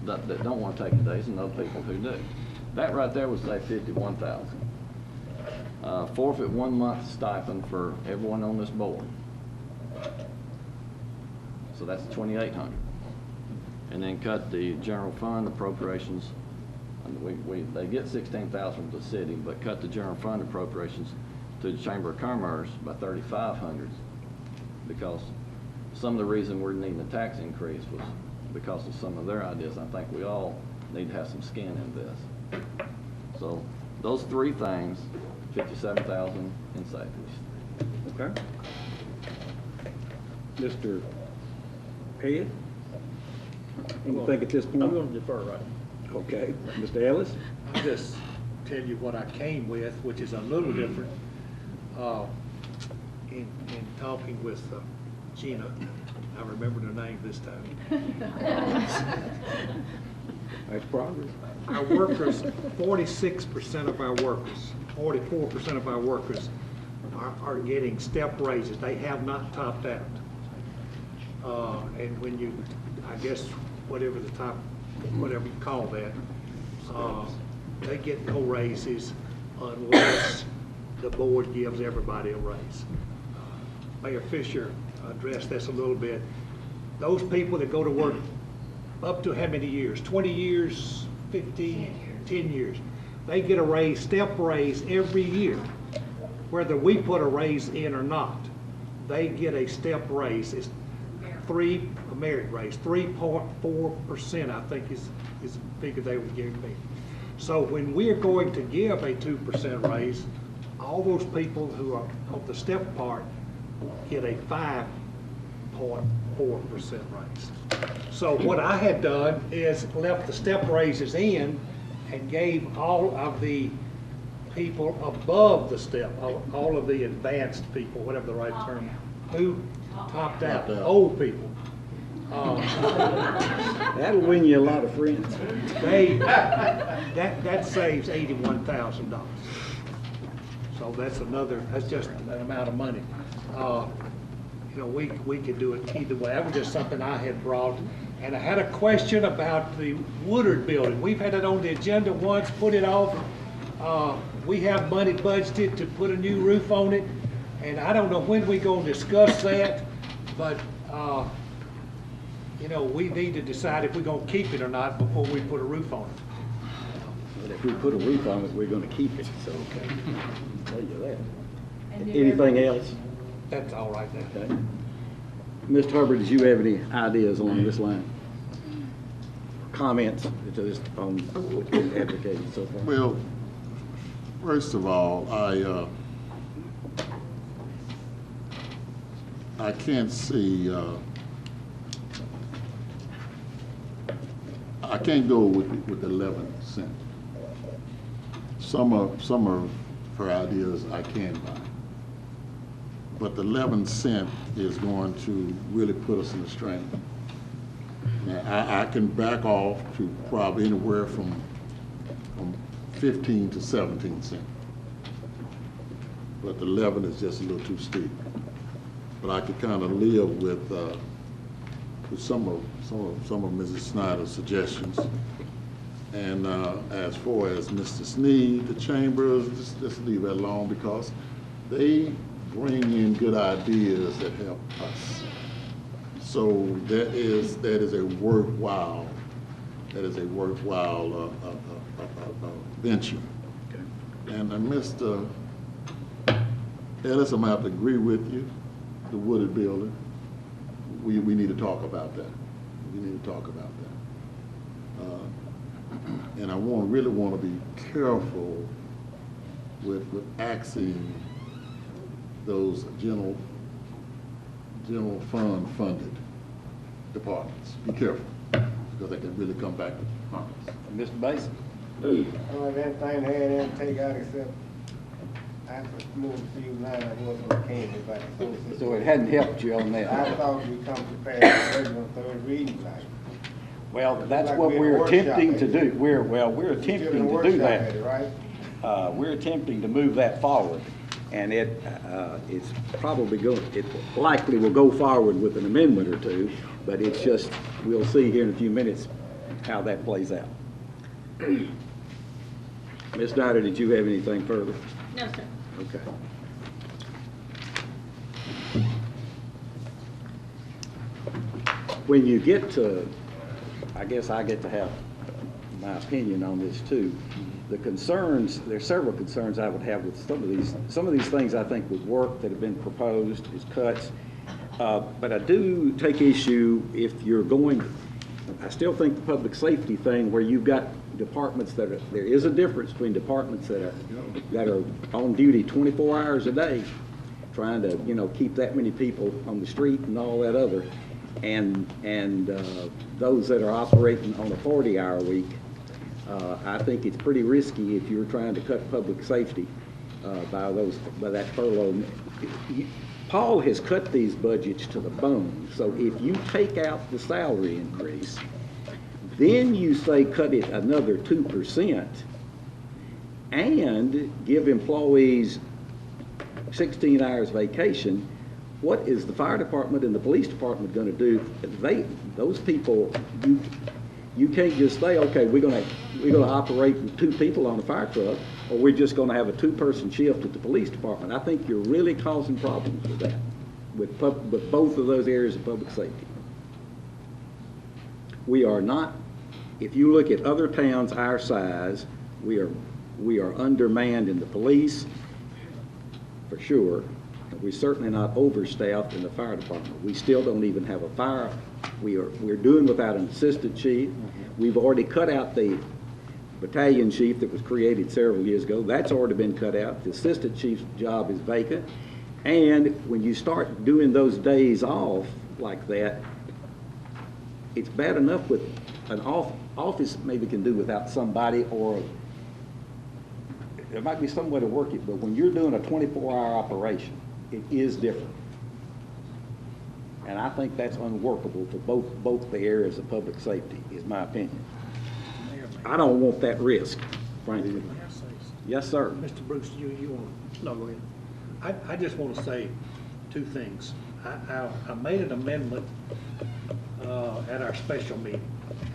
that don't want to take the days and other people who do. That right there would say $51,000. Forfeit 1 month stipend for everyone on this board. So that's $2,800. And then cut the general fund appropriations. They get $16,000 from the city, but cut the general fund appropriations to the Chamber of Commerce by $3,500, because some of the reason we're needing a tax increase was because of some of their ideas. I think we all need to have some skin in this. So those 3 things, $57,000 in savings. Okay. Mr. Head? Anything at this point? I'm going to defer, right? Okay. Mr. Ellis? I'll just tell you what I came with, which is a little different. In talking with Gina, I remembered her name this time. That's progress. Our workers, 46% of our workers, 44% of our workers are getting step raises. They have not topped out. And when you, I guess, whatever you call that, they get no raises unless the board gives everybody a raise. Mayor Fisher addressed this a little bit. Those people that go to work up to how many years? 20 years, 15, 10 years. They get a raise, step raise every year, whether we put a raise in or not. They get a step raise. It's a merit raise, 3.4%, I think is the figure they would give me. So when we're going to give a 2% raise, all those people who are on the step part get a 5.4% raise. So what I had done is left the step raises in and gave all of the people above the step, all of the advanced people, whatever the right term, who topped out, old people. That'll win you a lot of friends. That saves $81,000. So that's just an amount of money. You know, we could do it either way. That was just something I had brought. And I had a question about the Woodard building. We've had it on the agenda once, put it off. We have money budgeted to put a new roof on it. And I don't know when we're going to discuss that, but you know, we need to decide if we're going to keep it or not before we put a roof on it. But if we put a roof on it, we're going to keep it, so okay. I'll tell you that. Anything else? That's all right now. Okay. Mr. Hubbard, did you have any ideas along this line? Comments just on what you've advocated so far? Well, first of all, I can't see, I can't go with 11 cents. Some of her ideas I can buy. But the 11 cent is going to really put us in a strain. Now, I can back off to probably anywhere from 15 to 17 cents. But the 11 is just a little too steep. But I could kind of live with some of Mrs. Snyder's suggestions. And as far as Mr. Sneed, the chambers, just leave that alone because they bring in good ideas that help us. So that is a worthwhile venture. Okay. And Mr. Ellis, I'm gonna have to agree with you. The Wooded building, we need to talk about that. We need to talk about that. And I really want to be careful with axing those general fund funded departments. Be careful, because they can really come back to haunt us. Mr. Basin? That thing had anything to take out except I was more confused now than I was when I came back. So it hadn't helped you on that? I thought we come to pass the regular third reading tonight. Well, that's what we're attempting to do. We're attempting to do that. Right? We're attempting to move that forward, and it's probably it likely will go forward with an amendment or two, but it's just, we'll see here in a few minutes how that plays out. Ms. Snyder, did you have anything further? No, sir. Okay. When you get to, I guess I get to have my opinion on this too. The concerns, there's several concerns I would have with some of these things I think would work that have been proposed as cuts. But I do take issue if you're going, I still think the public safety thing where you've got departments there is a difference between departments that are on duty 24 hours a day, trying to, keep that many people on the street and all that other, and those that are operating on a 40-hour week. I think it's pretty risky if you're trying to cut public safety by that furlough. Paul has cut these budgets to the bone, so if you take out the salary increase, then you say cut it another 2% and give employees 16 hours vacation, what is the fire department and the police department gonna do? Those people, you can't just say, okay, we're gonna operate with 2 people on a fire truck, or we're just gonna have a 2-person shift at the police department. I think you're really causing problems with that, with both of those areas of public safety. We are not, if you look at other towns our size, we are undermanned in the police, for sure. We're certainly not overstaffed in the fire department. We still don't even have a fire. We're doing without an assistant chief. We've already cut out the battalion chief that was created several years ago. That's already been cut out. The assistant chief's job is vacant. And when you start doing those days off like that, it's bad enough with an office maybe can do without somebody, or there might be some way to work it, but when you're doing a 24-hour operation, it is different. And I think that's unworkable for both the areas of public safety, is my opinion. I don't want that risk, frankly. Yes, sir. Mr. Bruce, you want to, no, go ahead. I just want to say 2 things. I made an amendment at our special meeting,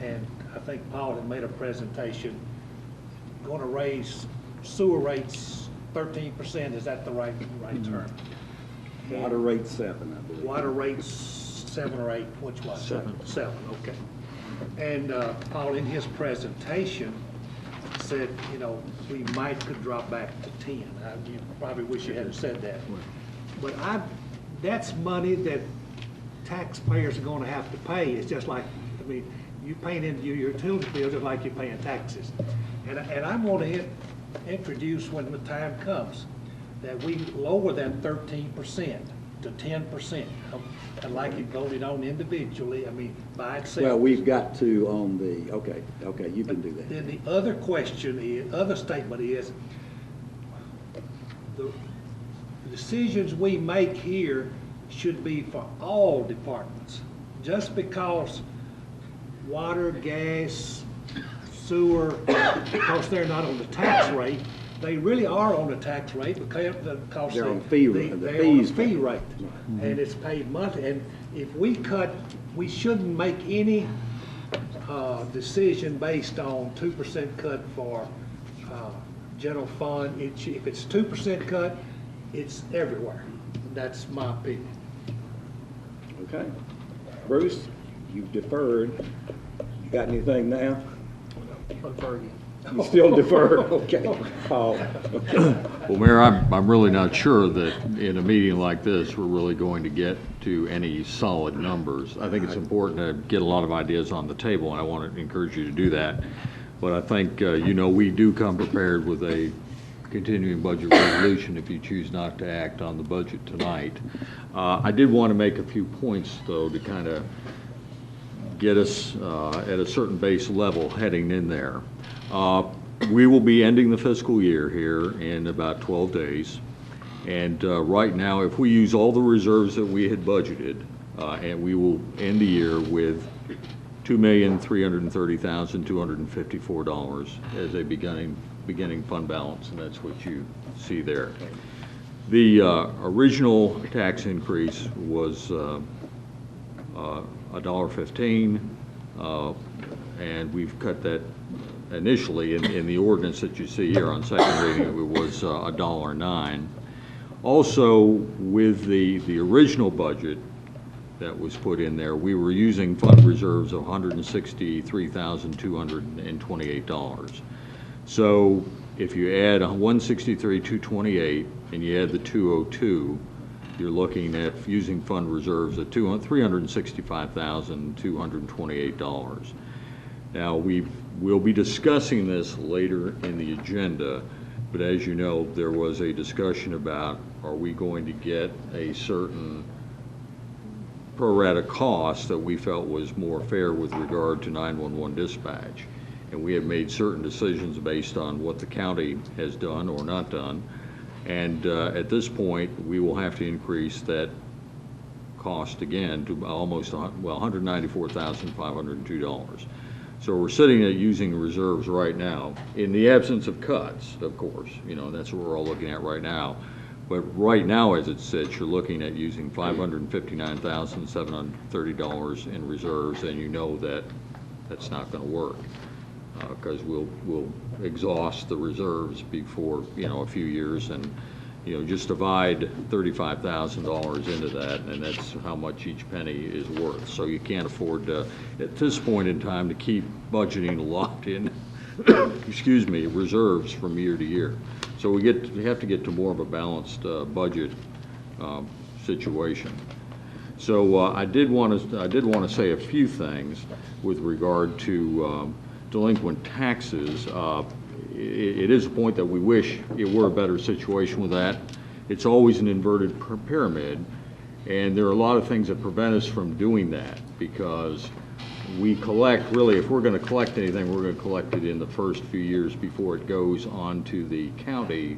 and I think Paul had made a presentation, going to raise sewer rates 13%, is that the right term? Water rate 7, I believe. Water rates 7 or 8, which was? 7, okay. And Paul, in his presentation, said, you know, we might could drop back to 10. You probably wish you hadn't said that. But that's money that taxpayers are going to have to pay. It's just like, I mean, you paying into your utility bill just like you're paying taxes. And I'm going to introduce, when the time comes, that we lower that 13% to 10%. And like you voted on individually, I mean, by itself. Well, we've got to on the, okay, you can do that. Then the other question is, other statement is, the decisions we make here should be for all departments. Just because water, gas, sewer, because they're not on the tax rate, they really are on the tax rate because they're on fee rate. They're on the fee rate, and it's paid monthly. And if we cut, we shouldn't make any decision based on 2% cut for general fund. If it's 2% cut, it's everywhere. That's my opinion. Okay. Bruce, you've deferred. You got anything now? You still defer? Okay. Paul. Okay. Well, Mayor, I'm really not sure that in a meeting like this, we're really going to get to any solid numbers. I think it's important to get a lot of ideas on the table, and I want to encourage you to do that. But I think, you know, we do come prepared with a continuing budget resolution if you choose not to act on the budget tonight. I did want to make a few points, though, to kind of get us at a certain base level heading in there. We will be ending the fiscal year here in about 12 days. And right now, if we use all the reserves that we had budgeted, and we will end the year with $2,330,254 as a beginning fund balance, and that's what you see there. The original tax increase was $1.15, and we've cut that initially in the ordinance that you see here on second reading. It was $1.09. Also, with the original budget that was put in there, we were using fund reserves of $163,228. So if you add $163,228 and you add the $202, you're looking at using fund reserves at $365,228. Now, we'll be discussing this later in the agenda, but as you know, there was a discussion about, are we going to get a certain pro rata cost that we felt was more fair with regard to 911 dispatch. And we have made certain decisions based on what the county has done or not done. And at this point, we will have to increase that cost again to almost, well, $194,502. So we're sitting at using reserves right now, in the absence of cuts, of course, you know, that's what we're all looking at right now. But right now, as it sits, you're looking at using $559,730 in reserves, and you know that that's not going to work because we'll exhaust the reserves before, a few years, and, just divide $35,000 into that, and that's how much each penny is worth. So you can't afford to, at this point in time, to keep budgeting locked in, reserves from year to year. So we have to get to more of a balanced budget situation. So I did want to say a few things with regard to delinquent taxes. It is a point that we wish it were a better situation with that. It's always an inverted pyramid, and there are a lot of things that prevent us from doing that because we collect, really, if we're going to collect anything, we're going to collect it in the first few years before it goes on to the county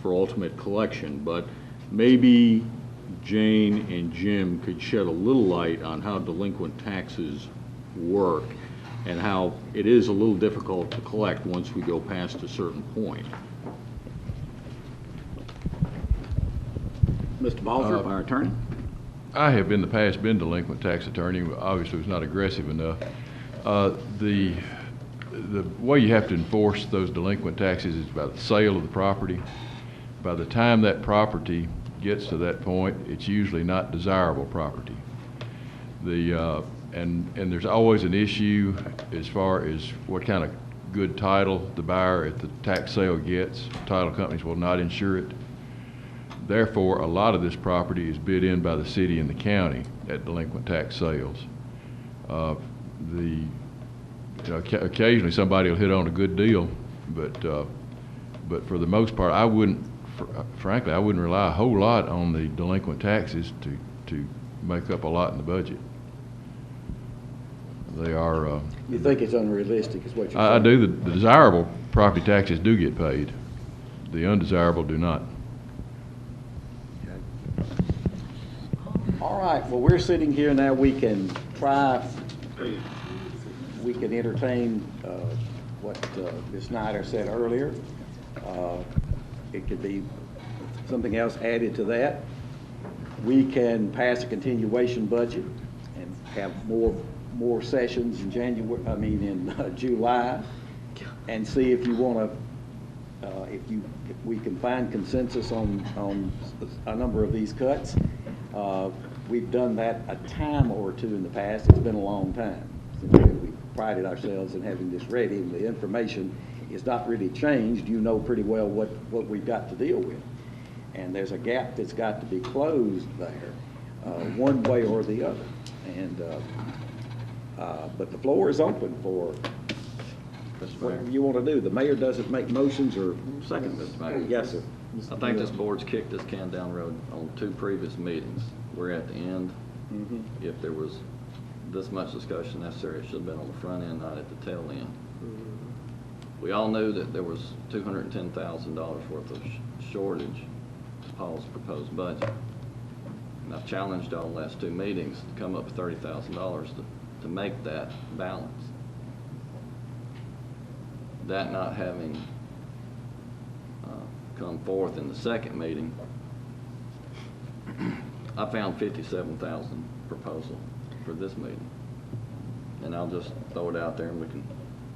for ultimate collection. But maybe Jane and Jim could shed a little light on how delinquent taxes work and how it is a little difficult to collect once we go past a certain point. Mr. Balthrop, our attorney. I have in the past been delinquent tax attorney. Obviously, was not aggressive enough. The way you have to enforce those delinquent taxes is by the sale of the property. By the time that property gets to that point, it's usually not desirable property. And there's always an issue as far as what kind of good title the buyer at the tax sale gets. Title companies will not insure it. Therefore, a lot of this property is bid in by the city and the county at delinquent tax sales. Occasionally somebody will hit on a good deal, but for the most part, frankly, I wouldn't rely a whole lot on the delinquent taxes to make up a lot in the budget. They are. You think it's unrealistic, is what you're saying? I do. The desirable property taxes do get paid. The undesirable do not. All right, well, we're sitting here now, we can entertain what Ms. Snyder said earlier. It could be something else added to that. We can pass a continuation budget and have more sessions in July, and see if you want to, if we can find consensus on a number of these cuts. We've done that a time or two in the past. It's been a long time since we prided ourselves in having this ready, and the information is not really changed. You know pretty well what we've got to deal with. And there's a gap that's got to be closed there, one way or the other. And but the floor is open for whatever you want to do. The mayor doesn't make motions or second. Mr. Mayor. Yes, sir. I think this board's kicked this can down the road on 2 previous meetings. We're at the end. Mm-hmm. If there was this much discussion necessary, it should have been on the front end, not at the tail end. Mm-hmm. We all knew that there was $210,000 worth of shortage to Paul's proposed budget. And I've challenged all the last 2 meetings to come up with $30,000 to make that balance. That not having come forth in the second meeting, I found $57,000 proposal for this meeting. And I'll just throw it out there and we can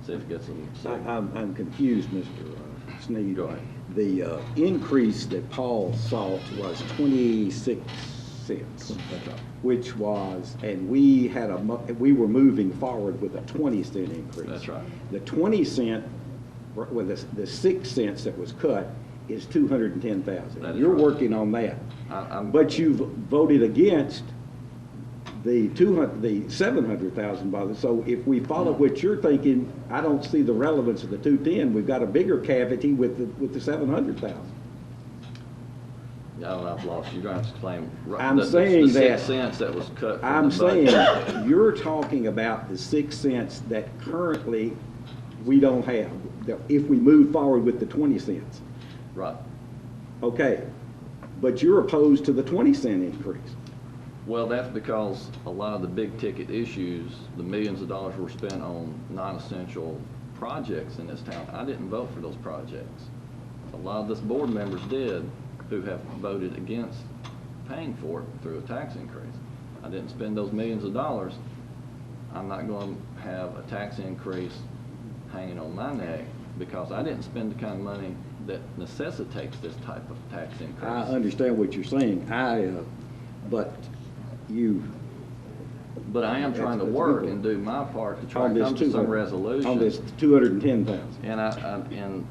see if it gets some. I'm confused, Mr. Sneed. Go ahead. The increase that Paul sought was 26 cents. That's right. Which was, and we were moving forward with a 20-cent increase. That's right. The 20-cent, well, the 6 cents that was cut is $210,000. You're right. working on that. But you've voted against the $700,000. So if we follow what you're thinking, I don't see the relevance of the 210. We've got a bigger cavity with the $700,000. Yeah, I've lost you. You're going to have to claim. I'm saying the that 6 cents that was cut. From I'm the budget. saying you're talking about the 6 cents that currently we don't have. That if we move forward with the 20 cents. Right. Okay, but you're opposed to the 20-cent increase. Well, that's because a lot of the big ticket issues, the millions of dollars were spent on non-essential projects in this town. I didn't vote for those projects. A lot of this board members did, who have voted against paying for it through a tax increase. I didn't spend those millions of dollars. I'm not going to have a tax increase hanging on my neck because I didn't spend the kind of money that necessitates this type of tax increase. I understand what you're saying. But you. But I am trying to work and do my part to try On to this come to some 200 resolution. On this 210,000. And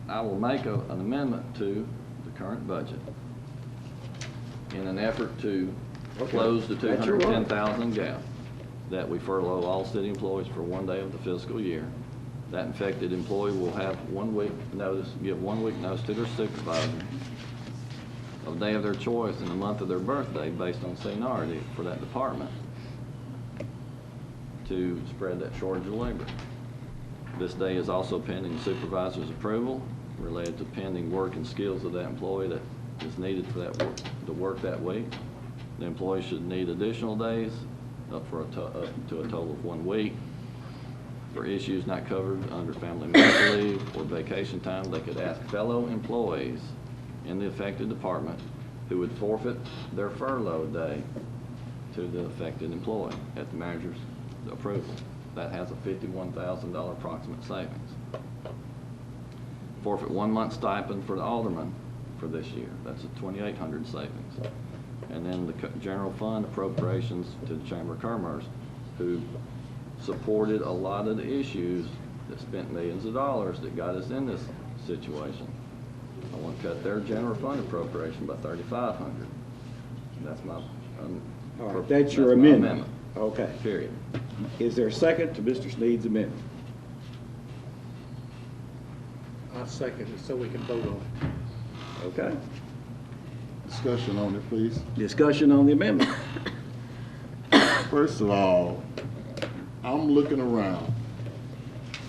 I will make an amendment to the current budget in an effort to close the That's your right. 210,000 gap, that we furlough all city employees for 1 day of the fiscal year. That infected employee will have 1 week notice, give 1 week notice to their supervisor of the day of their choice and the month of their birthday based on seniority for that department to spread that shortage of labor. This day is also pending the supervisor's approval related to pending work and skills of that employee that is needed for that work, to work that week. The employee should need additional days up to a total of 1 week. For issues not covered under family medical leave or vacation time, they could ask fellow employees in the affected department who would forfeit their furlough day to the affected employee at the manager's approval. That has a $51,000 approximate savings. Forfeit 1 month stipend for the aldermen for this year. That's a $2,800 savings. And then the general fund appropriations to the Chamber of Commerce, who supported a lot of the issues that spent millions of dollars that got us in this situation. I want to cut their general fund appropriation by $3,500. That's my All right, that's your my amendment. Okay. Period. Is there a second to Mr. Sneed's amendment? I second it so we can vote on it. Okay. Discussion on it, please. Discussion on the amendment. First of all, I'm looking around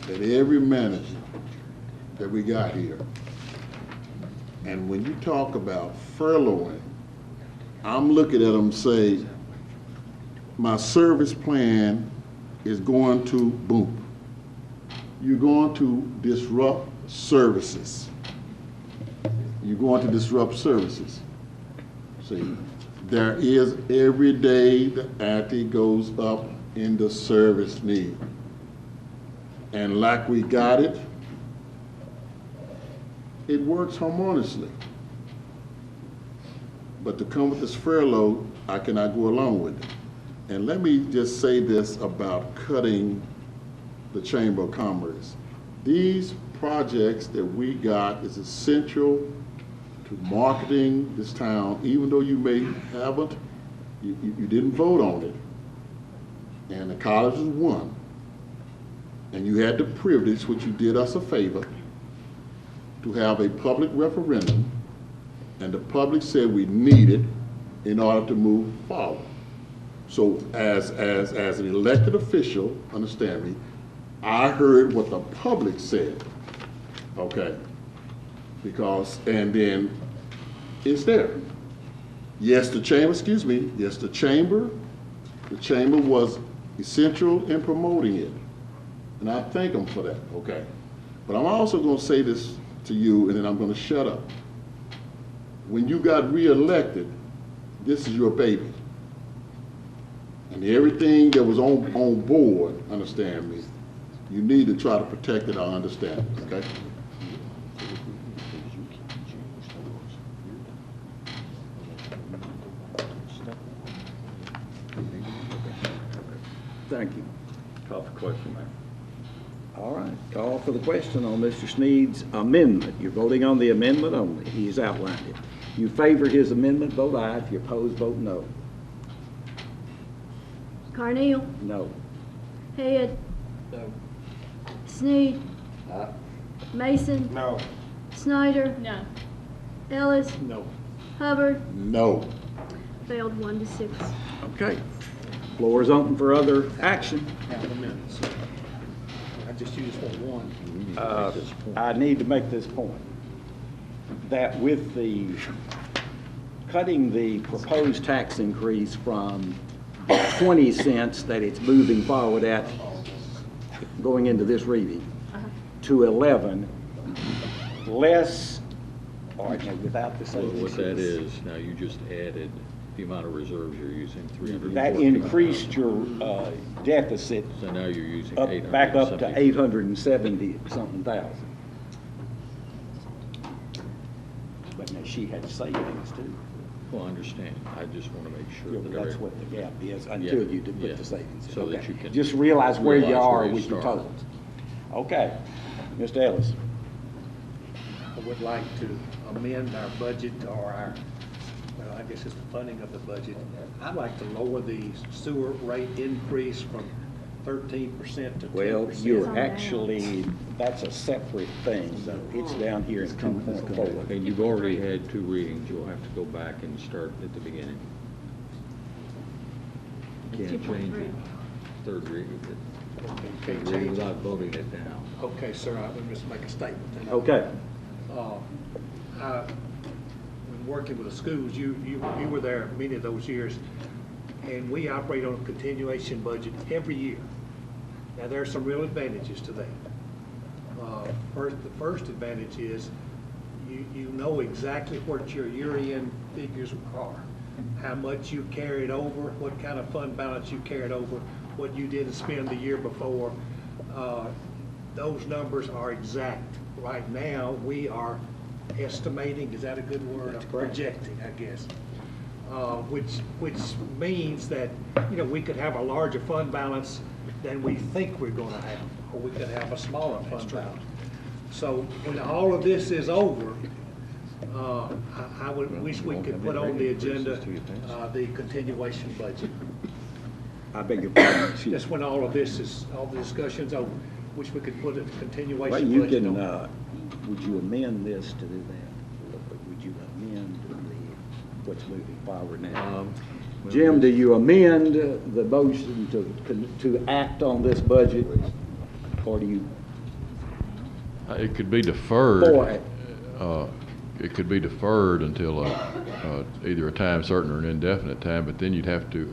at every manager that we got here. And when you talk about furloughing, I'm looking at them say, my service plan is going to boom. You're going to disrupt services. You're going to disrupt services. See, there is every day the ante goes up in the service need. And like we got it, it works harmoniously. But to come with this furlough, I cannot go along with it. And let me just say this about cutting the Chamber of Commerce. These projects that we got is essential to marketing this town, even though you may haven't, you didn't vote on it. And the colleges won. And you had the privilege, which you did us a favor, to have a public referendum, and the public said we need it in order to move forward. So as an elected official, understand me, I heard what the public said, okay? Because, and then it's there. Yes, the chamber, excuse me, yes, the chamber was essential in promoting it. And I thank them for that, okay? But I'm also gonna say this to you, and then I'm gonna shut up. When you got reelected, this is your baby. And everything that was on board, understand me, you need to try to protect it, I understand, okay? Thank you. Call for question, Mayor. All right, call for the question on Mr. Sneed's amendment. You're voting on the amendment only. He's outlined it. If you favor his amendment, vote aye. If you oppose, vote no. Carneal, No. Head, No. Sneed, Mason, No. Snyder, No. Ellis, No. Hubbard, No. failed 1-6. Okay. Floor is open for other action. Half a minute. I just used for one. I need to make this point, that with the cutting the proposed tax increase from 20 cents that it's moving forward at going into this reading to 11, less All right, now without the savings. What that is, now you just added the amount of reserves you're using, 300. That increased your deficit So now you're using up, 800 back up to something. 870 something thousand. But now she had savings too. Well, I understand. I just want to make sure Yeah, that. That's what the gap is until you do put the savings in. So that Okay. you can. Just realize where you are with your start. totals. Okay, Mr. Ellis. I would like to amend our budget or our, well, I guess it's the funding of the budget. I'd like to lower the sewer rate increase from 13% to 10%. Well, you're actually, that's a separate thing. It's down here in 2.4. And you've already had 2 readings. You'll have to go back and start at the beginning. You can't change it. 3rd reading. Can't Reading change it. without voting it down. Okay, sir, I would just make a statement. then. Okay. When working with the schools, you were there many of those years, and we operate on a continuation budget every year. Now, there are some real advantages to that. The first advantage is you know exactly what your year-end figures are, how much you carried over, what kind of fund balance you carried over, what you didn't spend the year before. Those numbers are exact. Right now, we are estimating, is that a good word? That's correct. Projecting, I guess. Which means that, we could have a larger fund balance than we think we're gonna have, or we could have a smaller fund balance. So when all of this is over, I would wish we could put on the agenda, the continuation budget. I beg your pardon. Just when all the discussion's over, wish we could put a continuation Well, budget you on. can, would you amend this to do that? Would you amend what's moving forward now? Jim, do you amend the motion to act on this budget, or do you? It could be deferred. For It could be deferred until either a time certain or an indefinite time, but then you'd have to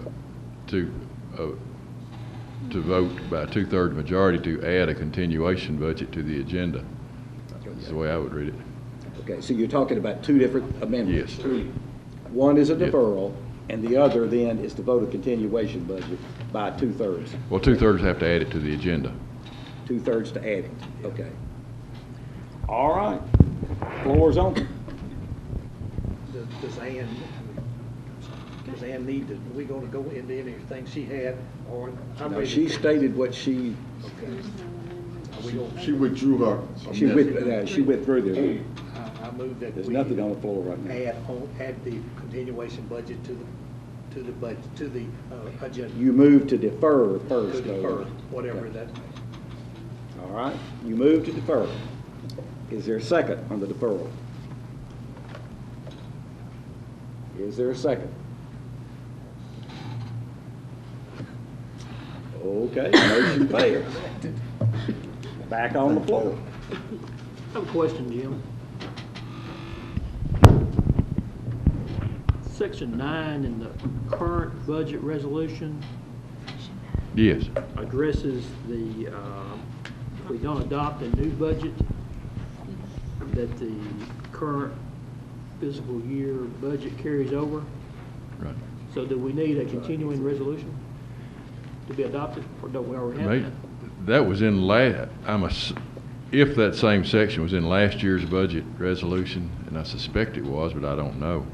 vote by a 2/3 majority to add a continuation budget to the agenda. That's the way I would read it. Okay, so you're talking about 2 different amendments? Yes. One is a Yes. deferral, and the other then is to vote a continuation budget by 2/3. Well, 2/3 have to add it to the agenda. 2/3 to add it, okay. All right, floor's open. Does Ann need to, are we gonna go into anything she had, or? I'm No, ready she to- stated what she, Okay. Are we gonna- She withdrew her. she withdrew the, I move that there's we nothing on the floor right now. add the continuation budget to the budget, to the agenda. You move to defer To first, though. defer, whatever Okay. that. All right, you move to defer. Is there a second on the deferral? Is there a second? Okay, motion fails. Back on the floor. I have a question, Jim. Section 9 in the current budget resolution Yes. addresses the, if we don't adopt a new budget, that the current fiscal year budget carries over. Right. So do we need a continuing resolution to be adopted, or don't we already have that? That was in if that same section was in last year's budget resolution, and I suspect it was, but I don't know.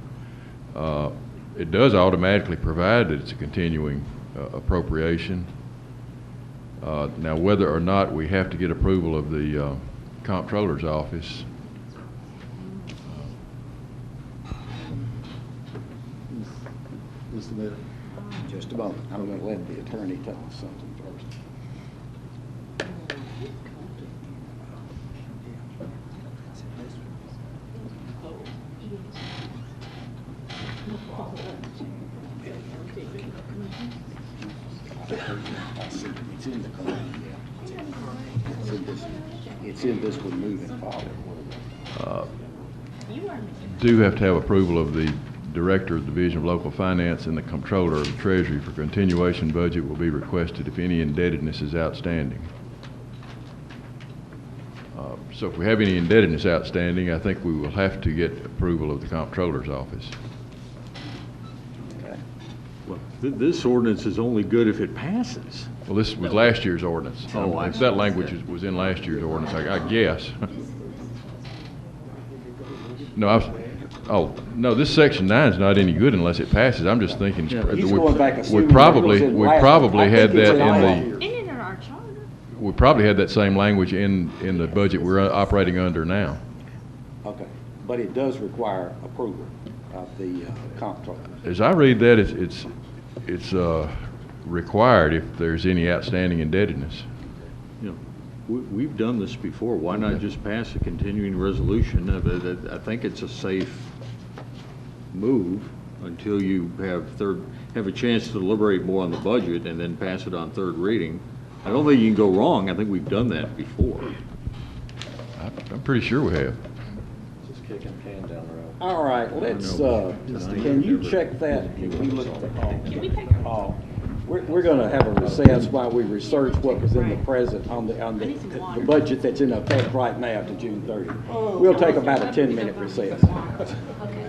It does automatically provide that it's a continuing appropriation. Now, whether or not we have to get approval of the comptroller's office, Mr. Mayor? Just a moment, I'm gonna let the attorney tell us something first. It's in the current, yeah. It's in this one moving forward. do have to have approval of the Director of the Division of Local Finance and the Comptroller of the Treasury for continuation budget will be requested if any indebtedness is outstanding. So if we have any indebtedness outstanding, I think we will have to get approval of the comptroller's office. Well, this ordinance is only good if it passes. Well, this was last year's ordinance. Oh, I see. That language was in last year's ordinance, I guess. No, no, this section 9 is not any good unless it passes. I'm just thinking. He's going back We assuming probably it was in last- had I think it's that in in all the. of Isn't it in our charter? We probably had that same language in the budget we're operating under now. Okay, but it does require approval of the comptroller. As I read that, it's required if there's any outstanding indebtedness. You know, we've done this before. Why not just pass a continuing resolution? I think it's a safe move until you have a chance to deliberate more on the budget and then pass it on third reading. I don't think you can go wrong. I think we've done that before. I'm pretty sure we have. Just kicking the can down the road. All right, let's, can you check that? Can we look at all? We're gonna have a recess while we research what was in the present on the budget that's in effect right now to June 30th. We'll take about a 10-minute recess. Okay.